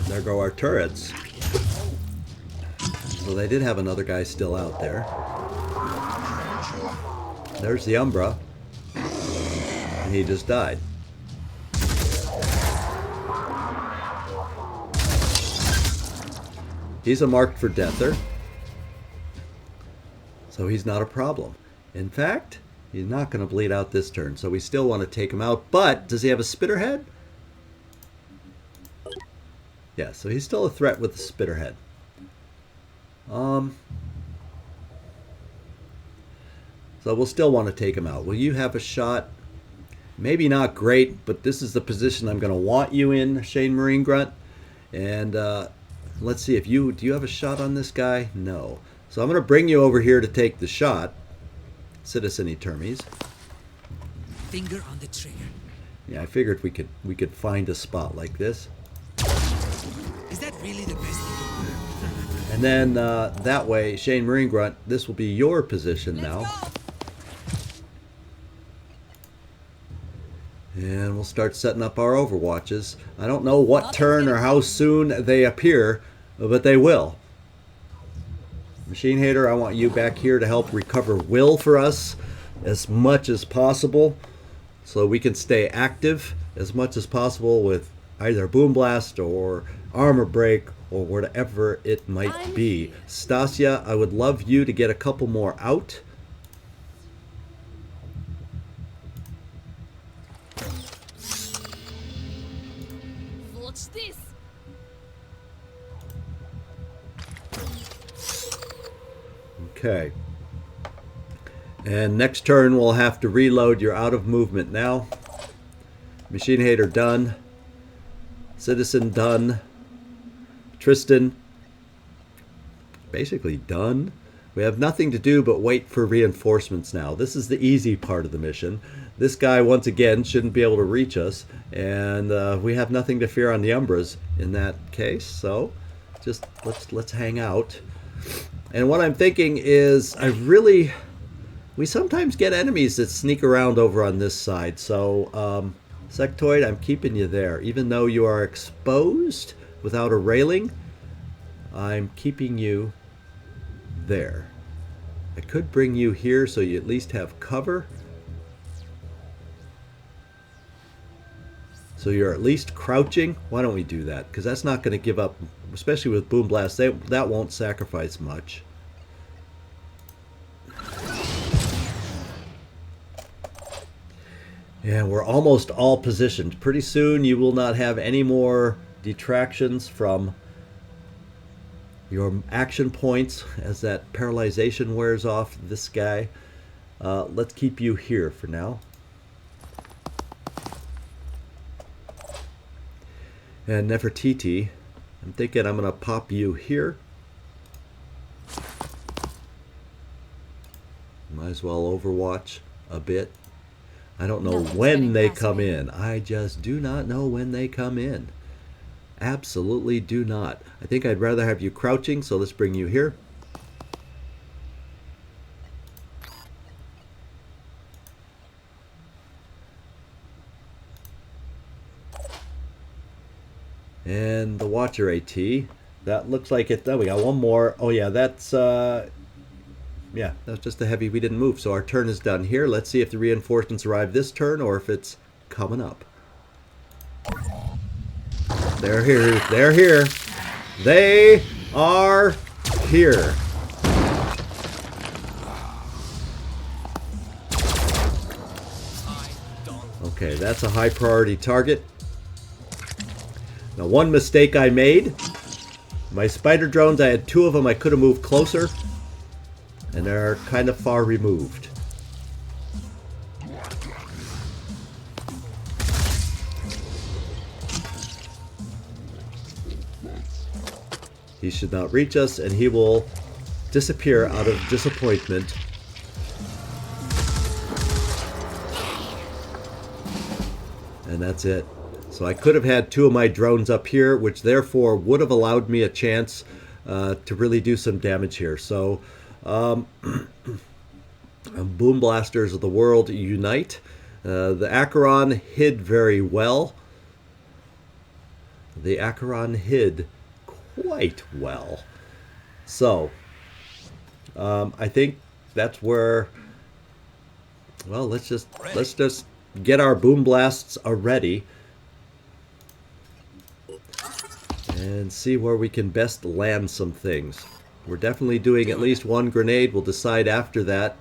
There go our turrets. So they did have another guy still out there. There's the Umbra. And he just died. He's a marked for deather. So he's not a problem. In fact, he's not going to bleed out this turn. So we still want to take him out. But does he have a spitterhead? Yeah, so he's still a threat with the spitterhead. So we'll still want to take him out. Will you have a shot? Maybe not great, but this is the position I'm going to want you in, Shane Marine Grunt. And let's see if you... Do you have a shot on this guy? No. So I'm going to bring you over here to take the shot. Citizen Etermes.
Finger on the trigger.
Yeah, I figured we could find a spot like this.
Is that really the best thing?
And then that way, Shane Marine Grunt, this will be your position now. And we'll start setting up our overwatches. I don't know what turn or how soon they appear, but they will. Machine Hater, I want you back here to help recover will for us as much as possible, so we can stay active as much as possible with either Boom Blast or Armor Break or whatever it might be. Stasia, I would love you to get a couple more out.
Watch this.
Okay. And next turn we'll have to reload. You're out of movement now. Machine Hater done. Citizen done. Tristan basically done. We have nothing to do but wait for reinforcements now. This is the easy part of the mission. This guy once again shouldn't be able to reach us, and we have nothing to fear on the Umbras in that case. So just let's hang out. And what I'm thinking is we sometimes get enemies that sneak around over on this side. So Sectoid, I'm keeping you there. Even though you are exposed without a railing, I'm keeping you there. I could bring you here so you at least have cover. So you're at least crouching. Why don't we do that? Because that's not going to give up, especially with Boom Blast. That won't sacrifice much. Yeah, we're almost all positioned. Pretty soon you will not have any more detractions from your action points as that paralyzation wears off this guy. Let's keep you here for now. And Nefertiti, I'm thinking I'm going to pop you here. Might as well overwatch a bit. I don't know when they come in. I just do not know when they come in. Absolutely do not. I think I'd rather have you crouching, so let's bring you here. And the Watcher AT. That looks like it. Oh, we got one more. Oh yeah, that's yeah, that's just a heavy we didn't move. So our turn is done here. Let's see if the reinforcements arrive this turn or if it's coming up. They're here. They're here. They are here. Okay, that's a high priority target. Now, one mistake I made, My spider drones, I had 2 of them. I could have moved closer, and they're kind of far removed. He should not reach us, and he will disappear out of disappointment. And that's it. So I could have had 2 of my drones up here, which therefore would have allowed me a chance to really do some damage here. So, Boom Blasters of the world unite. The Acheron hid very well. The Acheron hid quite well. So, I think that's where. Well, let's just get our boom blasts ready and see where we can best land some things. We're definitely doing at least 1 grenade. We'll decide after that.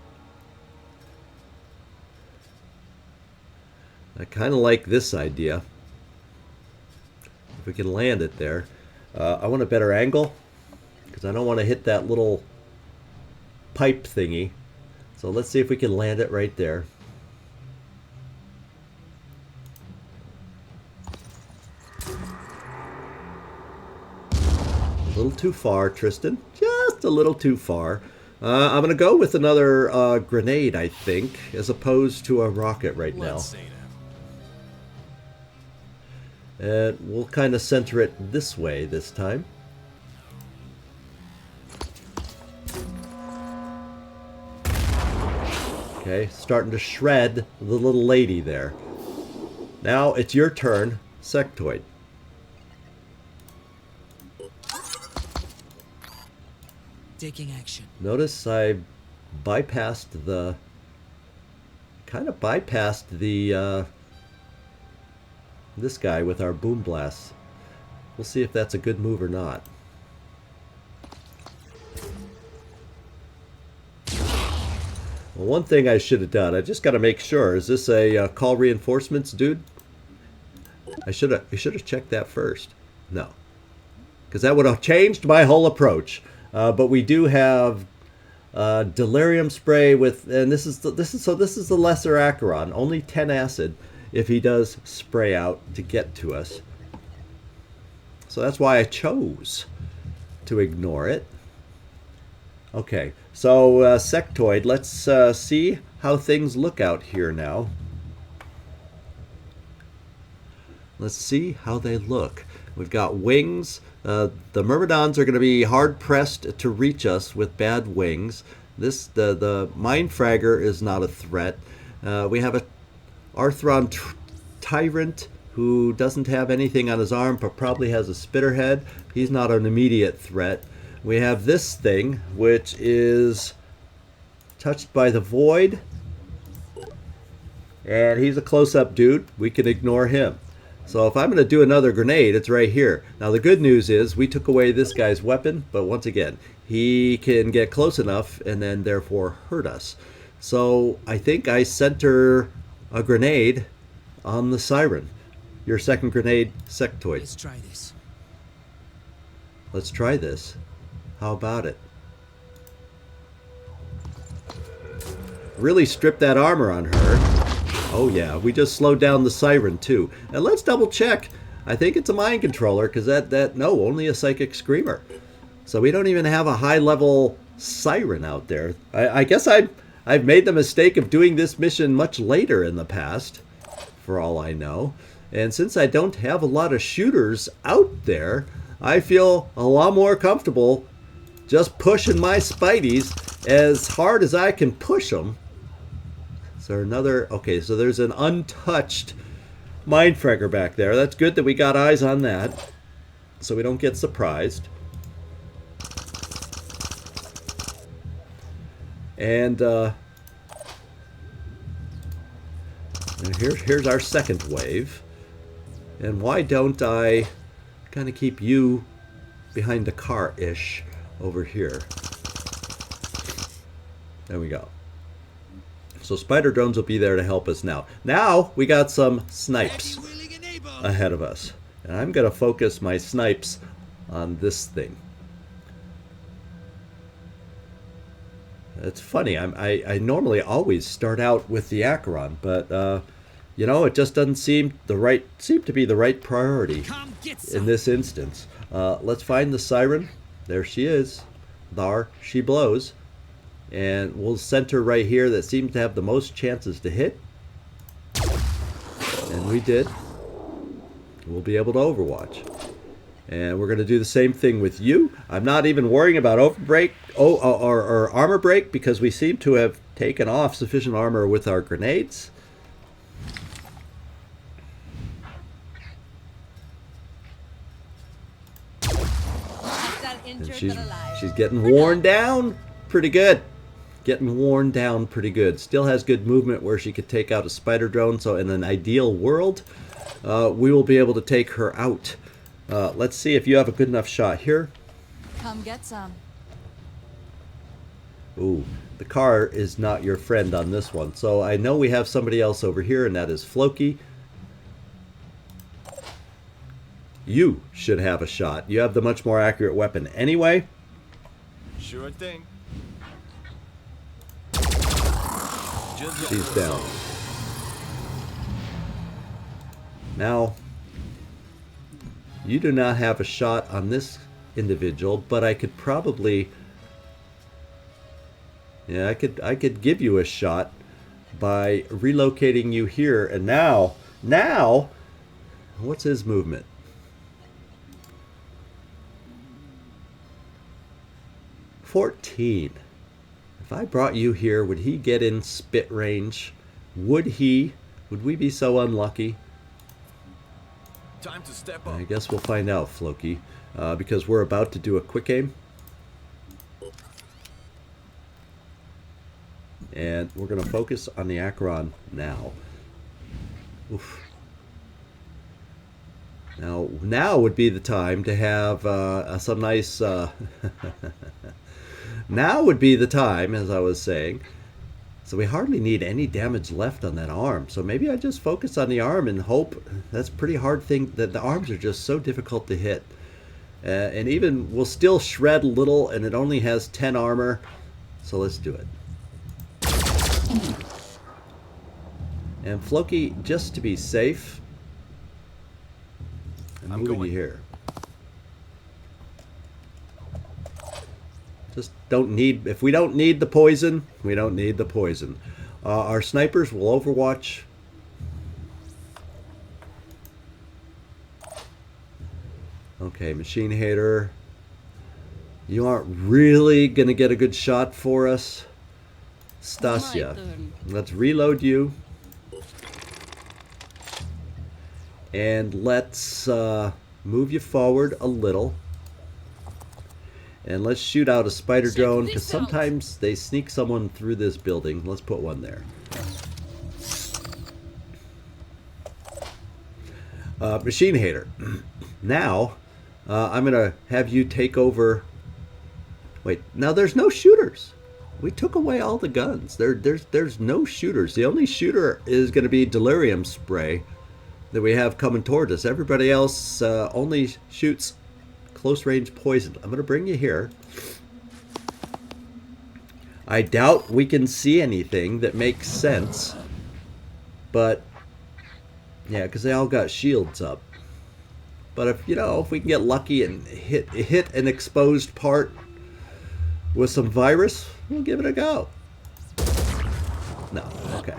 I kind of like this idea. If we can land it there. I want a better angle because I don't want to hit that little pipe thingy. So let's see if we can land it right there. A little too far, Tristan. Just a little too far. I'm going to go with another grenade, I think, as opposed to a rocket right now.
Let's see now.
And we'll kind of center it this way this time. Okay, starting to shred the little lady there. Now it's your turn, Sectoid.
Taking action.
Notice I bypassed the... kind of bypassed the... this guy with our boom blasts. We'll see if that's a good move or not. Well, one thing I should have done, I just got to make sure, is this a call reinforcements dude? I should have checked that first. No. Because that would have changed my whole approach. But we do have delirium spray with, and this is the lesser Acheron, only 10 acid if he does spray out to get to us. So that's why I chose to ignore it. Okay, so Sectoid, let's see how things look out here now. Let's see how they look. We've got wings. The Myrmidons are going to be hard pressed to reach us with bad wings. The Mind Fragger is not a threat. We have a Arthron Tyrant who doesn't have anything on his arm but probably has a spitterhead. He's not an immediate threat. We have this thing which is touched by the void, and he's a close-up dude. We can ignore him. So if I'm going to do another grenade, it's right here. Now the good news is we took away this guy's weapon, but once again, he can get close enough and then therefore hurt us. So I think I center a grenade on the Siren. Your second grenade, Sectoid.
Let's try this.
Let's try this. How about it? Really strip that armor on her. Oh yeah, we just slowed down the Siren too. And let's double check. I think it's a mind controller because no, only a psychic screamer. So we don't even have a high level Siren out there. I guess I've made the mistake of doing this mission much later in the past, for all I know. And since I don't have a lot of shooters out there, I feel a lot more comfortable just pushing my Spideys as hard as I can push them. Is there another? Okay, so there's an untouched Mindfragger back there. That's good that we got eyes on that, so we don't get surprised. And here's our second wave. And why don't I kind of keep you behind the car-ish over here? There we go. So spider drones will be there to help us now. Now we got some snipes ahead of us. And I'm going to focus my snipes on this thing. It's funny. I normally always start out with the Acheron, but you know, it just doesn't seem to be the right priority
Come get some.
in this instance. Let's find the siren. There she is. There she blows, and we'll center right here. That seems to have the most chances to hit, and we did. We'll be able to overwatch. And we're going to do the same thing with you. I'm not even worrying about overbreak or armor break, because we seem to have taken off sufficient armor with our grenades. And she's getting worn down pretty good. Getting worn down pretty good. Still has good movement where she could take out a spider drone. So in an ideal world, we will be able to take her out. Let's see if you have a good enough shot here.
Come get some.
Ooh, the car is not your friend on this one. So I know we have somebody else over here, and that is Floki. You should have a shot. You have the much more accurate weapon anyway.
Sure thing.
She's down. Now, you do not have a shot on this individual, but I could probably... Yeah, I could give you a shot by relocating you here. And now, what's his movement? $14. If I brought you here, would he get in spit range? Would we be so unlucky?
Time to step up.
I guess we'll find out, Floki, because we're about to do a quick aim. And we're going to focus on the Acheron now. Oof. Now would be the time to have some nice... Now would be the time, as I was saying. So we hardly need any damage left on that arm. So maybe I just focus on the arm and hope. That's a pretty hard thing. That the arms are just so difficult to hit. And even we'll still shred a little, and it only has 10 armor. So let's do it. And Floki, just to be safe, I'm moving you here. Just don't need, if we don't need the poison, we don't need the poison. Our snipers will overwatch. Okay, Machine Hater. You aren't really going to get a good shot for us. Stasia, let's reload you. And let's move you forward a little. And let's shoot out a spider drone, because sometimes they sneak someone through this building. Let's put one there. Machine Hater. Now, I'm going to have you take over... Wait, now there's no shooters. We took away all the guns. There's no shooters. The only shooter is going to be Delirium Spray that we have coming toward us. Everybody else only shoots close range poison. I'm going to bring you here. I doubt we can see anything that makes sense. But, yeah, because they all got shields up. But if, you know, if we can get lucky and hit an exposed part with some virus, we'll give it a go. No, okay.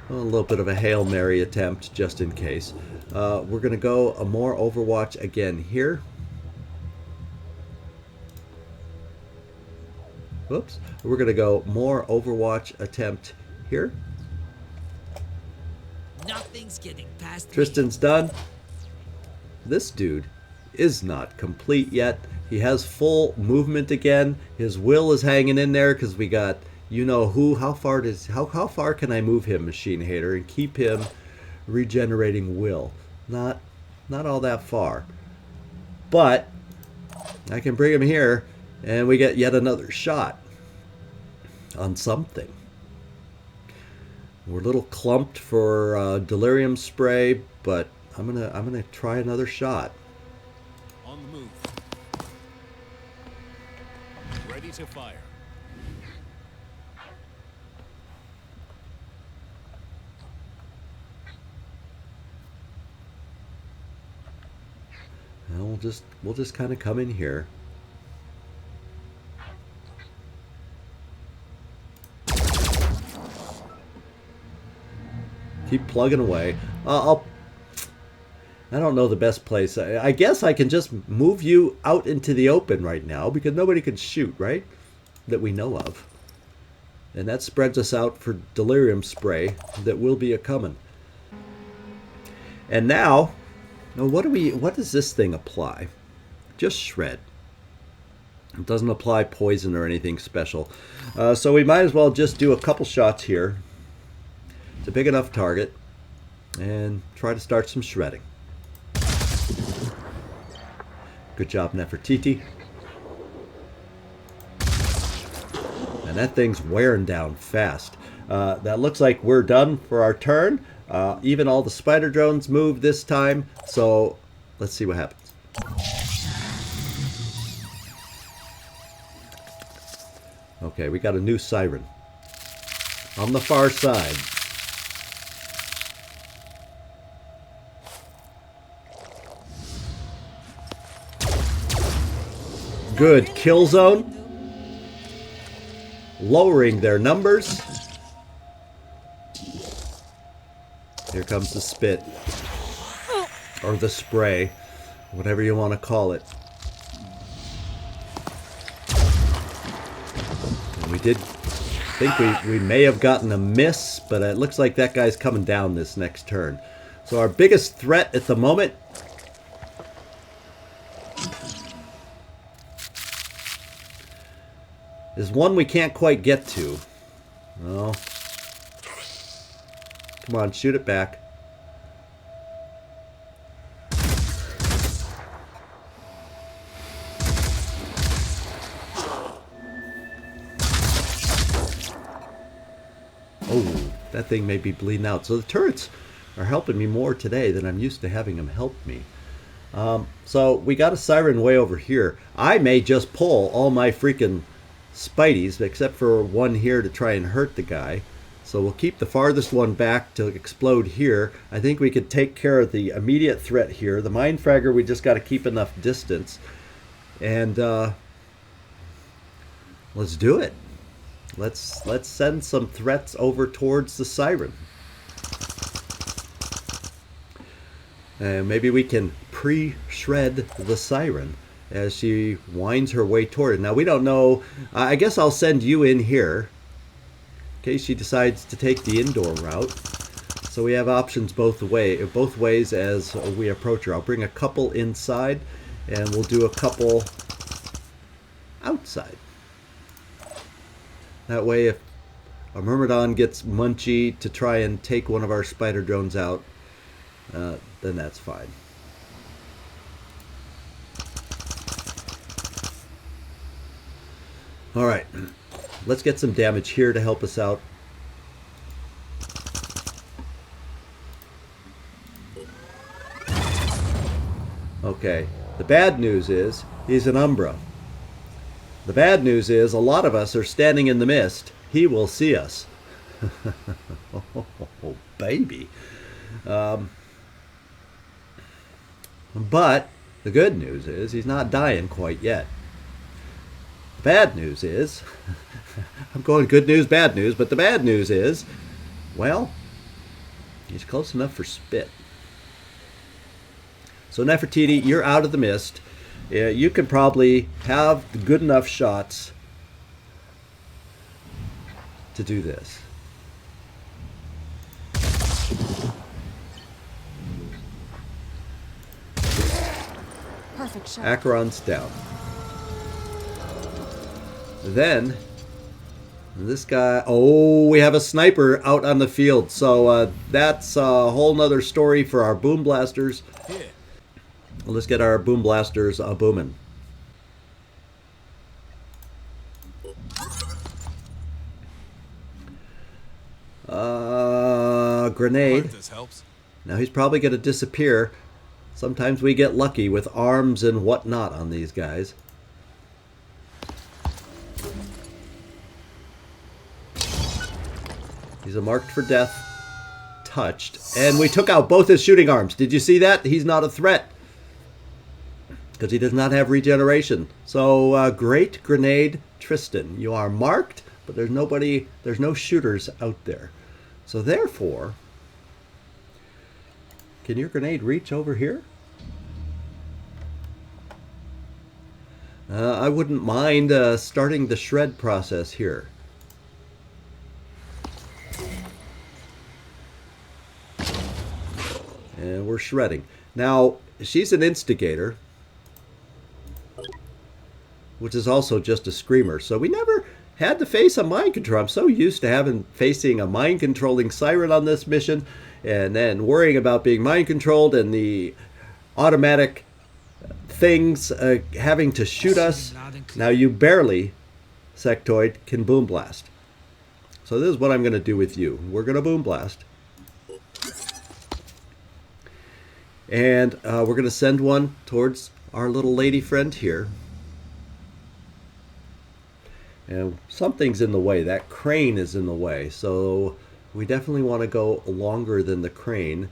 Well, a little bit of a Hail Mary attempt, just in case. We're going to go a more Overwatch again here. Whoops. We're going to go more Overwatch attempt here.
Nothing's getting past
Tristan's done. This dude is not complete yet. He has full movement again. His will is hanging in there because we got, you know who. How far can I move him, Machine Hater, and keep him regenerating will? Not all that far. But I can bring him here, and we get yet another shot on something. We're a little clumped for Delirium Spray, but I'm gonna try another shot.
On the move. to fire.
Well, we'll just kind of come in here. Keep plugging away. I don't know the best place. I guess I can just move you out into the open right now because nobody can shoot, right? That we know of. And that spreads us out for delirium spray that will be a-coming. And now, what does this thing apply? Just shred. It doesn't apply poison or anything special. So we might as well just do a couple shots here. It's a big enough target. And try to start some shredding. Good job, Nefertiti. And that thing's wearing down fast. That looks like we're done for our turn. Even all the spider drones moved this time. So let's see what happens. Okay, we got a new siren. On the far side. Good kill zone. Lowering their numbers. Here comes the spit. Or the spray. Whatever you want to call it. And we did think we may have gotten a miss, but it looks like that guy's coming down this next turn. So our biggest threat at the moment is one we can't quite get to. Well, come on, shoot it back. Oh, that thing may be bleeding out. So the turrets are helping me more today than I'm used to having them help me. So we got a siren way over here. I may just pull all my freaking Spideys, except for one here to try and hurt the guy. So we'll keep the farthest one back to explode here. I think we could take care of the immediate threat here. The Mind Fragger, we just got to keep enough distance. And let's do it. Let's send some threats over towards the siren. And maybe we can pre-shred the siren as she winds her way toward it. Now, we don't know. I guess I'll send you in here in case she decides to take the indoor route. So we have options both ways as we approach her. I'll bring a couple inside, and we'll do a couple outside. That way, if a Myrmidon gets Munchie to try and take one of our spider drones out, then that's fine. Alright, let's get some damage here to help us out. Okay, the bad news is he's an Umbra. The bad news is a lot of us are standing in the mist. He will see us. Oh, baby. But the good news is he's not dying quite yet. Bad news is, I'm going good news, bad news, but the bad news is, well, he's close enough for spit. So Nefertiti, you're out of the mist. You can probably have good enough shots to do this.
Perfect shot.
Acheron's down. Then, this guy... Oh, we have a sniper out on the field. So that's a whole nother story for our boom blasters.
Yeah.
Well, let's get our boom blasters booming. Grenade.
This helps.
Now he's probably going to disappear. Sometimes we get lucky with arms and whatnot on these guys. He's a marked for death. Touched. And we took out both his shooting arms. Did you see that? He's not a threat. Because he does not have regeneration. So, Great Grenade Tristan. You are marked, but there's no shooters out there. So therefore, can your grenade reach over here? I wouldn't mind starting the shred process here. And we're shredding. Now, she's an instigator, which is also just a screamer. So we never had to face a mind control. I'm so used to facing a mind controlling siren on this mission, and then worrying about being mind controlled and the automatic things having to shoot us. Now you barely, Sectoid, can boom blast. So this is what I'm going to do with you. We're going to boom blast. And we're going to send one towards our little lady friend here. And something's in the way. That crane is in the way. So we definitely want to go longer than the crane.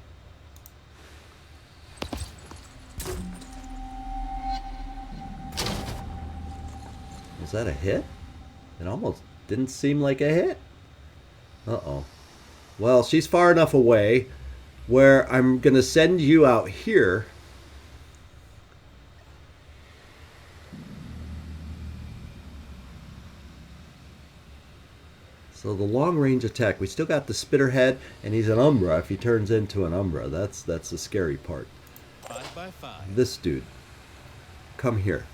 Was that a hit? It almost didn't seem like a hit. Uh-oh. Well, she's far enough away where I'm going to send you out here. So the long-range attack, we still got the Spitterhead, and he's an Umbra if he turns into an Umbra. That's the scary part.
5x5.
This dude. Come here.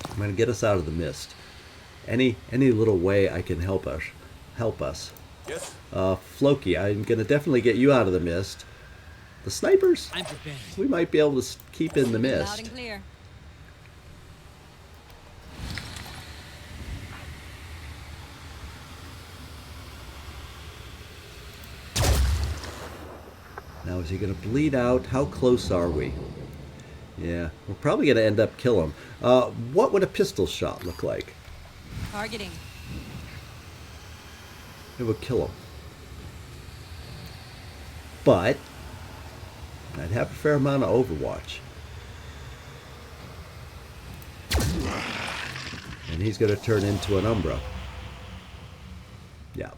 I'm going to get us out of the mist. Any little way I can help us.
Yes.
Floki, I'm going to definitely get you out of the mist. The snipers,
I'm prepared.
we might be able to keep in the
Loud
mist.
and clear.
Now, is he going to bleed out? How close are we? Yeah, we're probably going to end up killing him. What would a pistol shot look like?
Targeting.
It would kill him. But I'd have a fair amount of Overwatch. And he's going to turn into an Umbra. Yeah.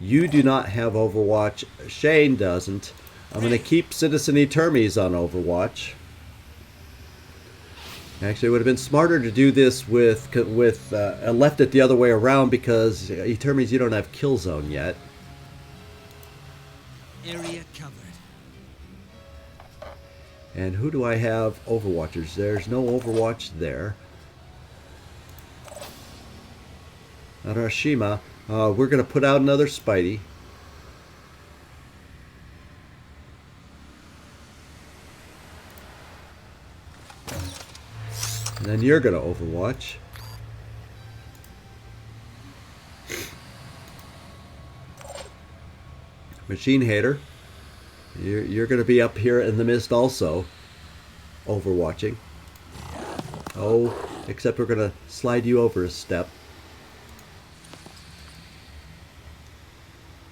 You do not have Overwatch. Shane doesn't. I'm going to keep Citizen Etermes on Overwatch. Actually, it would have been smarter to do this with left it the other way around, because Etermes, you don't have kill zone yet.
Area covered.
And who do I have Overwatchers? There's no Overwatch there. Arashima. We're going to put out another Spidey. And then you're going to Overwatch. Machine Hater. You're going to be up here in the mist also. Overwatching. Oh, except we're going to slide you over a step.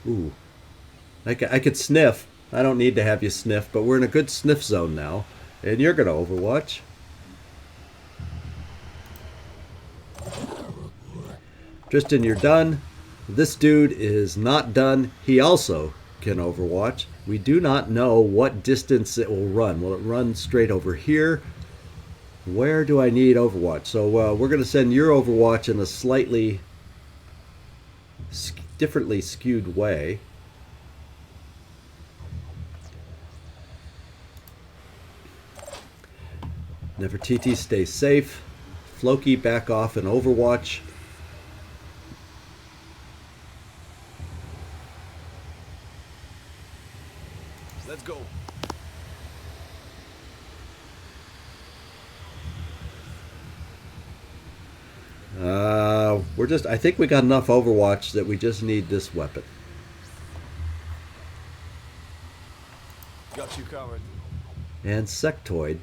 Ooh. I could sniff. I don't need to have you sniff, but we're in a good sniff zone now. And you're going to Overwatch. Tristan, you're done. This dude is not done. He also can Overwatch. We do not know what distance it will run. Will it run straight over here? Where do I need Overwatch? So we're going to send your Overwatch in a slightly differently skewed way. Nefertiti, stay safe. Floki, back off and Overwatch.
Let's go.
I think we got enough Overwatch that we just need this weapon.
Got you covered.
And Sectoid.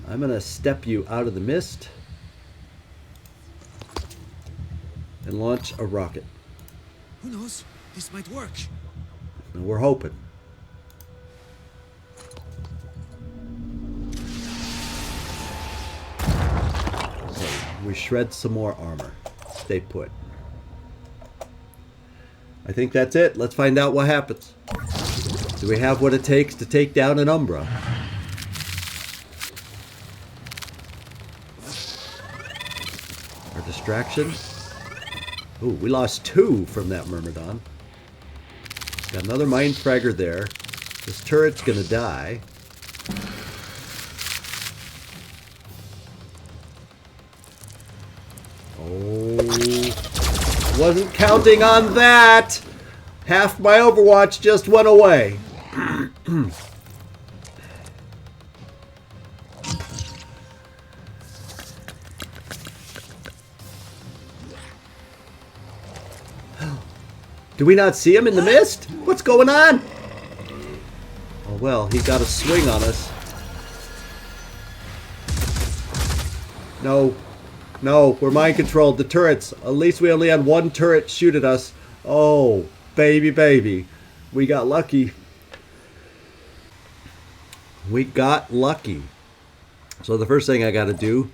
I'm going to step you out of the mist. and launch a rocket.
Who knows? This might work.
And we're hoping. Okay, we shred some more armor. Stay put. I think that's it. Let's find out what happens. Do we have what it takes to take down an Umbra? Our distraction. Ooh, we lost 2 from that Myrmidon. Got another Mind Fragger there. This turret's gonna die. Oh, wasn't counting on that! Half my Overwatch just went away. Do we not see him in the mist? What's going on? Oh well, he got a swing on us. No. No, we're mind controlled. The turrets. At least we only had 1 turret shoot at us. Oh, baby, baby. We got lucky. We got lucky. So the first thing I got to do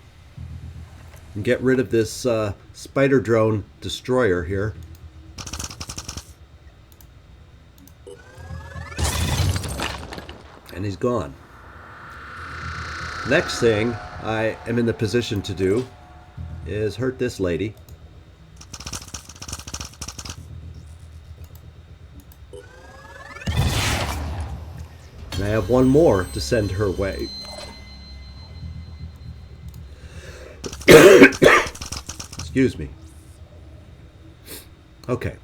is get rid of this spider drone destroyer here. And he's gone. Next thing I am in the position to do is hurt this lady. And I have 1 more to send her way. Excuse me. Okay.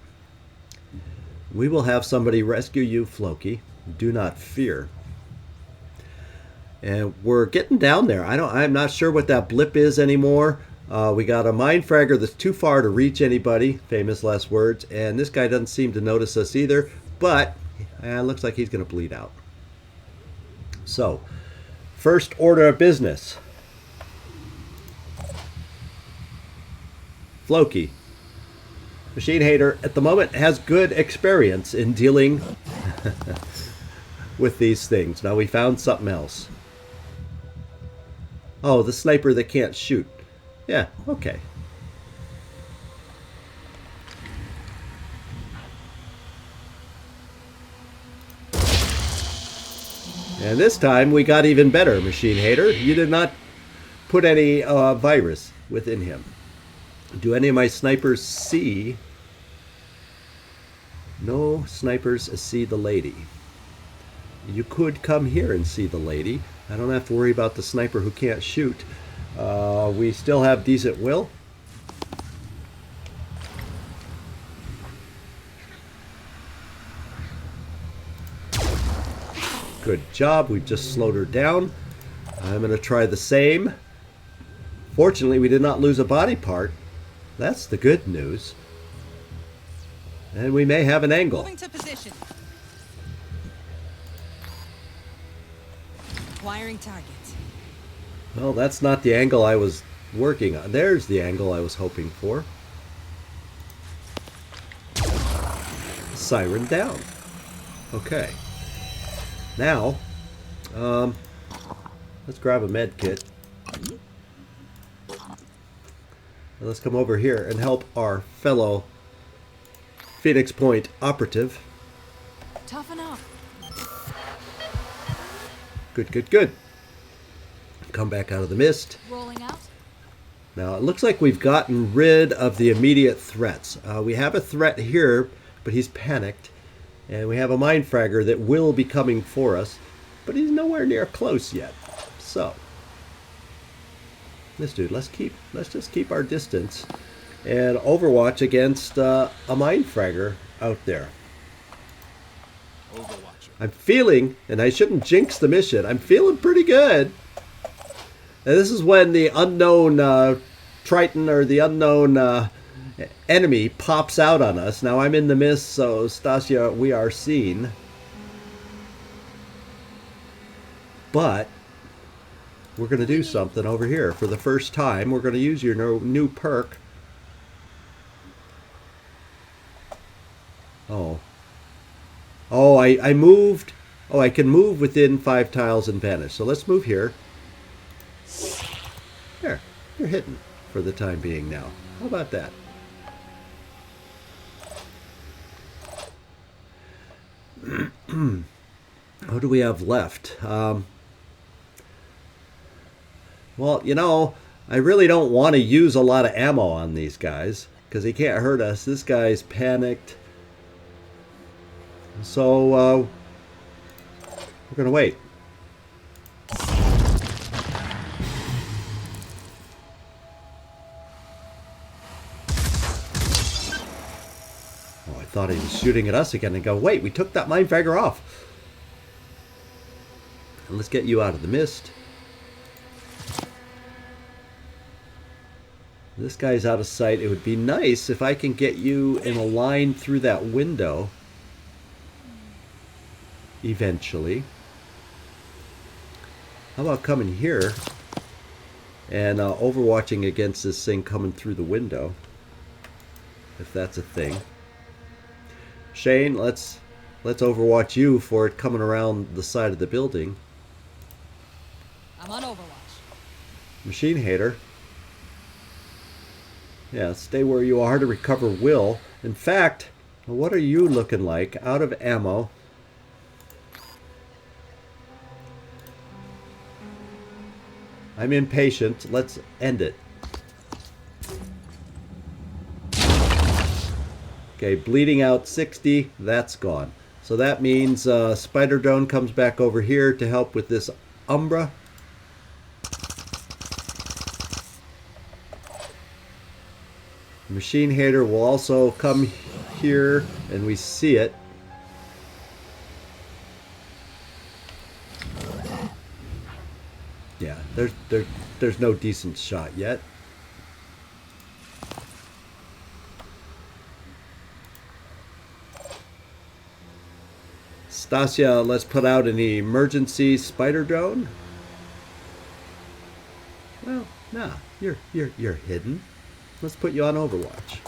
We will have somebody rescue you, Floki. Do not fear. And we're getting down there. I'm not sure what that blip is anymore. We got a Mind Fragger that's too far to reach anybody. Famous last words. And this guy doesn't seem to notice us either. But it looks like he's going to bleed out. So, first order of business. Floki. Machine Hater at the moment has good experience in dealing with these things. Now we found something else. Oh, the sniper that can't shoot. Yeah, okay. And this time we got even better, Machine Hater. You did not put any virus within him. Do any of my snipers see? No snipers see the lady. You could come here and see the lady. I don't have to worry about the sniper who can't shoot. We still have decent will. Good job. We've just slowed her down. I'm going to try the same. Fortunately, we did not lose a body part. That's the good news. And we may have an angle.
Moving to position. Acquiring target.
Well, that's not the angle I was working on. There's the angle I was hoping for. Siren down. Okay. Now, let's grab a med kit. And let's come over here and help our fellow Phoenix Point operative.
Toughen up.
Good, good, good. Come back out of the mist.
Rolling out.
Now, it looks like we've gotten rid of the immediate threats. We have a threat here, but he's panicked. And we have a Mind Fragger that will be coming for us, but he's nowhere near close yet. So, this dude, let's just keep our distance and overwatch against a Mind Fragger out there.
Overwatcher.
I'm feeling, and I shouldn't jinx the mission, I'm feeling pretty good. And this is when the unknown Triton or the unknown enemy pops out on us. Now I'm in the mist, so Stasia, we are seen. But we're going to do something over here. For the first time, we're going to use your new perk. Oh. Oh, I moved. Oh, I can move within 5 tiles and vanish. So let's move here. There. You're hidden for the time being now. How about that? What do we have left? Well, you know, I really don't want to use a lot of ammo on these guys because he can't hurt us. This guy's panicked. So, we're going to wait. Oh, I thought he was shooting at us again and go, wait, we took that Mindfragger off. And let's get you out of the mist. This guy's out of sight. It would be nice if I can get you in a line through that window. Eventually. How about coming here and overwatching against this thing coming through the window? If that's a thing. Shane, let's overwatch you for it coming around the side of the building.
I'm on Overwatch.
Machine Hater. Yeah, stay where you are to recover will. In fact, what are you looking like? Out of ammo. I'm impatient. Let's end it. Okay, bleeding out 60. That's gone. So that means Spider Drone comes back over here to help with this Umbra. Machine Hater will also come here, and we see it. Yeah, there's no decent shot yet. Stasia, let's put out an emergency spider drone. Well, nah, you're hidden. Let's put you on Overwatch.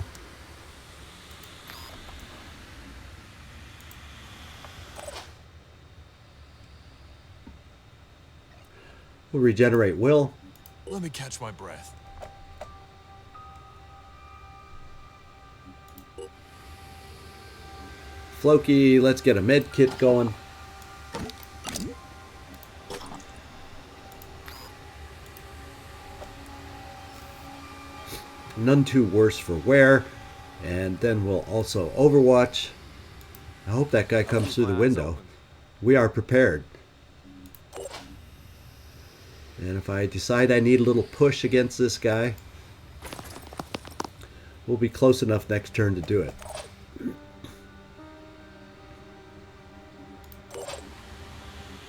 We'll regenerate will.
Let me catch my breath.
Floki, let's get a med kit going. None too worse for wear. And then we'll also Overwatch. I hope that guy comes through the window. We are prepared. And if I decide I need a little push against this guy, we'll be close enough next turn to do it.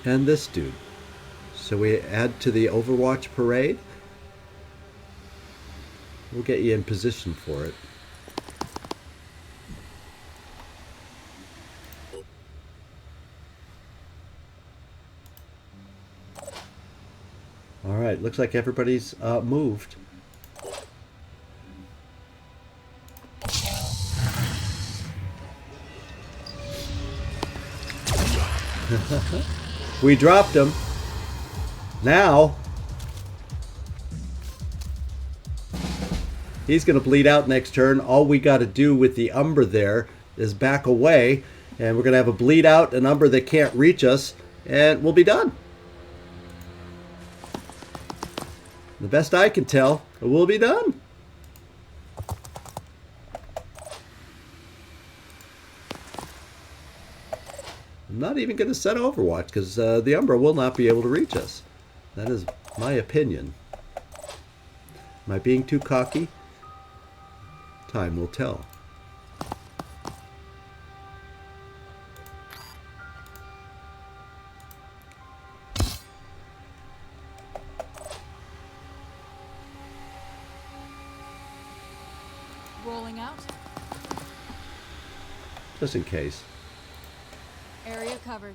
And this dude. So we add to the Overwatch parade. We'll get you in position for it. Alright, looks like everybody's moved. We dropped him. Now he's going to bleed out next turn. All we got to do with the Umbra there is back away, and we're going to have a bleed out, an Umbra that can't reach us, and we'll be done. The best I can tell, we'll be done. I'm not even going to set Overwatch because the Umbra will not be able to reach us. That is my opinion. Am I being too cocky? Time will tell.
Rolling out.
Just in case.
Area covered.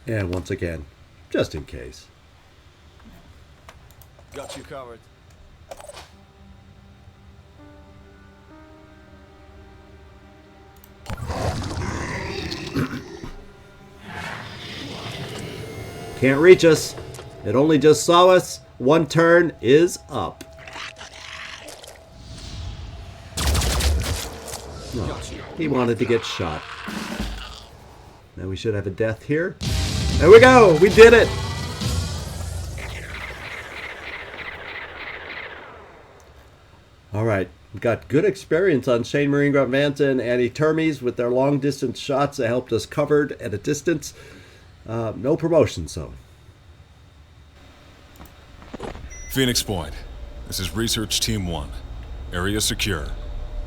And once again, just in case.
Got you covered.
Can't reach us. It only just saw us. One turn is up. Oh, he wanted to get shot. Now we should have a death here. There we go! We did it! Alright, we got good experience on Shane Marine Grunt Vanson and Etermes with their long distance shots that helped us covered at a distance. No promotion, so.
Phoenix Point. This is Research Team 1. Area secure.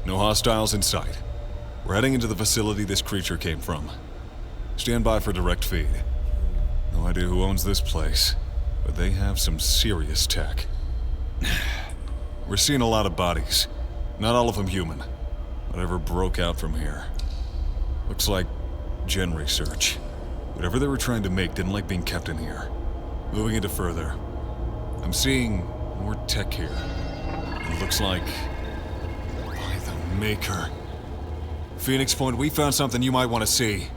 No hostiles in sight. We're heading into the facility this creature came from. Stand by for direct feed. No idea who owns this place, but they have some serious tech. We're seeing a lot of bodies. Not all of them human. Whatever broke out from here. Looks like gen research. Whatever they were trying to make didn't like being kept in here. Moving into further. I'm seeing more tech here. It looks like... by the Maker. Phoenix Point, we found something you might want to see.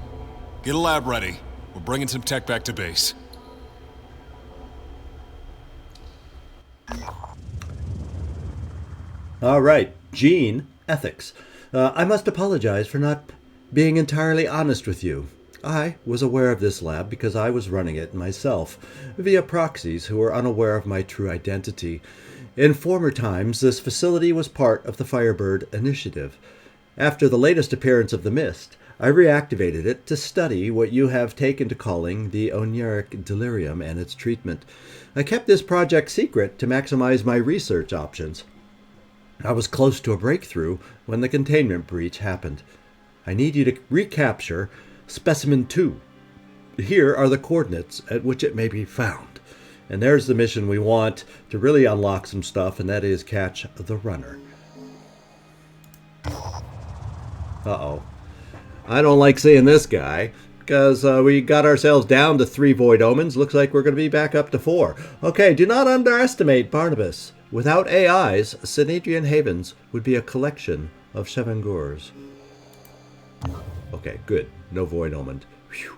Get a lab ready. We're bringing some tech back to base.
All right, Gene, ethics. I must apologize for not being entirely honest with you. I was aware of this lab because I was running it myself, via proxies who were unaware of my true identity. In former times, this facility was part of the Firebird Initiative. After the latest appearance of the Mist, I reactivated it to study what you have taken to calling the Oneiric Delirium and its treatment. I kept this project secret to maximize my research options. I was close to a breakthrough when the containment breach happened. I need you to recapture Specimen 2. Here are the coordinates at which it may be found. And there's the mission we want to really unlock some stuff, and that is catch the runner. Uh-oh. I don't like seeing this guy, because we got ourselves down to 3 Void Omens. Looks like we're going to be back up to 4. Okay, do not underestimate Barnabas. Without AIs, Synedrian Havens would be a collection of Chevangurs. Okay, good. No Void Omen. Whew.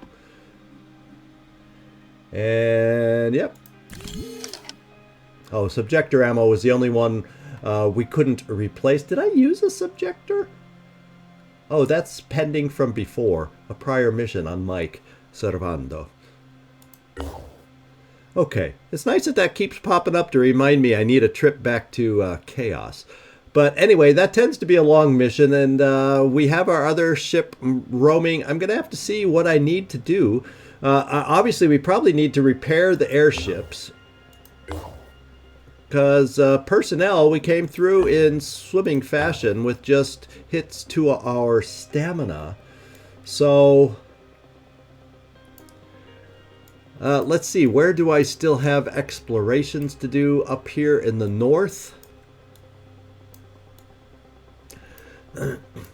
And, yep. Oh, Subjector ammo was the only one we couldn't replace. Did I use a Subjector? Oh, that's pending from before. A prior mission on Mike Servando. Okay, it's nice that that keeps popping up to remind me I need a trip back to Chaos. But anyway, that tends to be a long mission, and we have our other ship roaming. I'm going to have to see what I need to do. Obviously, we probably need to repair the airships. Because personnel, we came through in swimming fashion with just hits to our stamina. So... let's see, where do I still have explorations to do? Up here in the north?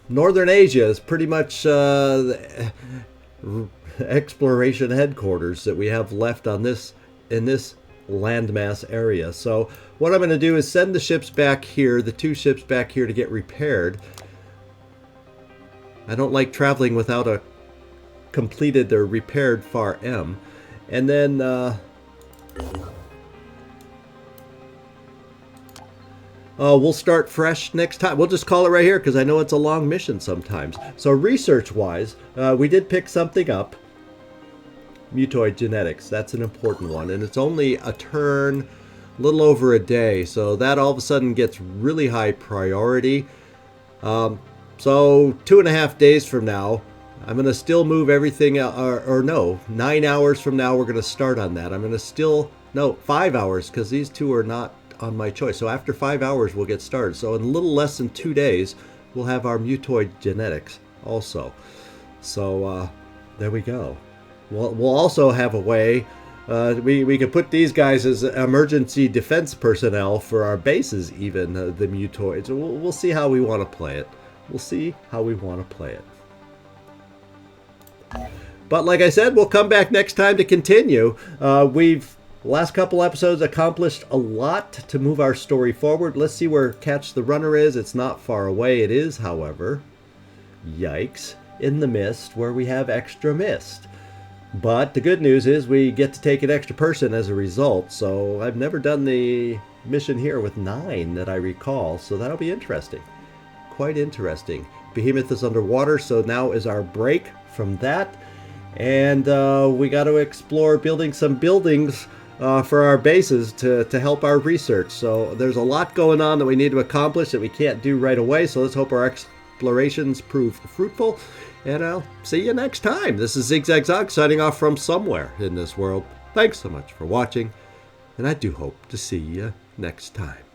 Northern Asia is pretty much the exploration headquarters that we have left on this in this landmass area. So what I'm going to do is send the ships back here, the 2 ships back here, to get repaired. I don't like traveling without a completed or repaired FAR M. And then, we'll start fresh next time. We'll just call it right here because I know it's a long mission sometimes. So research-wise, we did pick something up. Mutoid genetics, that's an important one. And it's only a turn, a little over a day. So that all of a sudden gets really high priority. So 2.5 days from now, I'm going to still move everything, or no, 9 hours from now we're going to start on that. I'm going to still, no, 5 hours, because these 2 are not on my choice. So after 5 hours we'll get started. So in a little less than 2 days we'll have our mutoid genetics also. So there we go. We'll also have a way, we can put these guys as emergency defense personnel for our bases even, the mutoids. We'll see how we want to play it. We'll see how we want to play it. But like I said, we'll come back next time to continue. We've, last couple episodes, accomplished a lot to move our story forward. Let's see where Catch the Runner is. It's not far away. It is, however, yikes, in the mist where we have extra mist. But the good news is we get to take an extra person as a result. So I've never done the mission here with 9 that I recall. So that'll be interesting. Quite interesting. Behemoth is underwater, so now is our break from that. And we got to explore building some buildings for our bases to help our research. So there's a lot going on that we need to accomplish that we can't do right away. So let's hope our explorations prove fruitful. And I'll see you next time. This is ZigZagZog signing off from somewhere in this world. Thanks so much for watching. And I do hope to see you next time.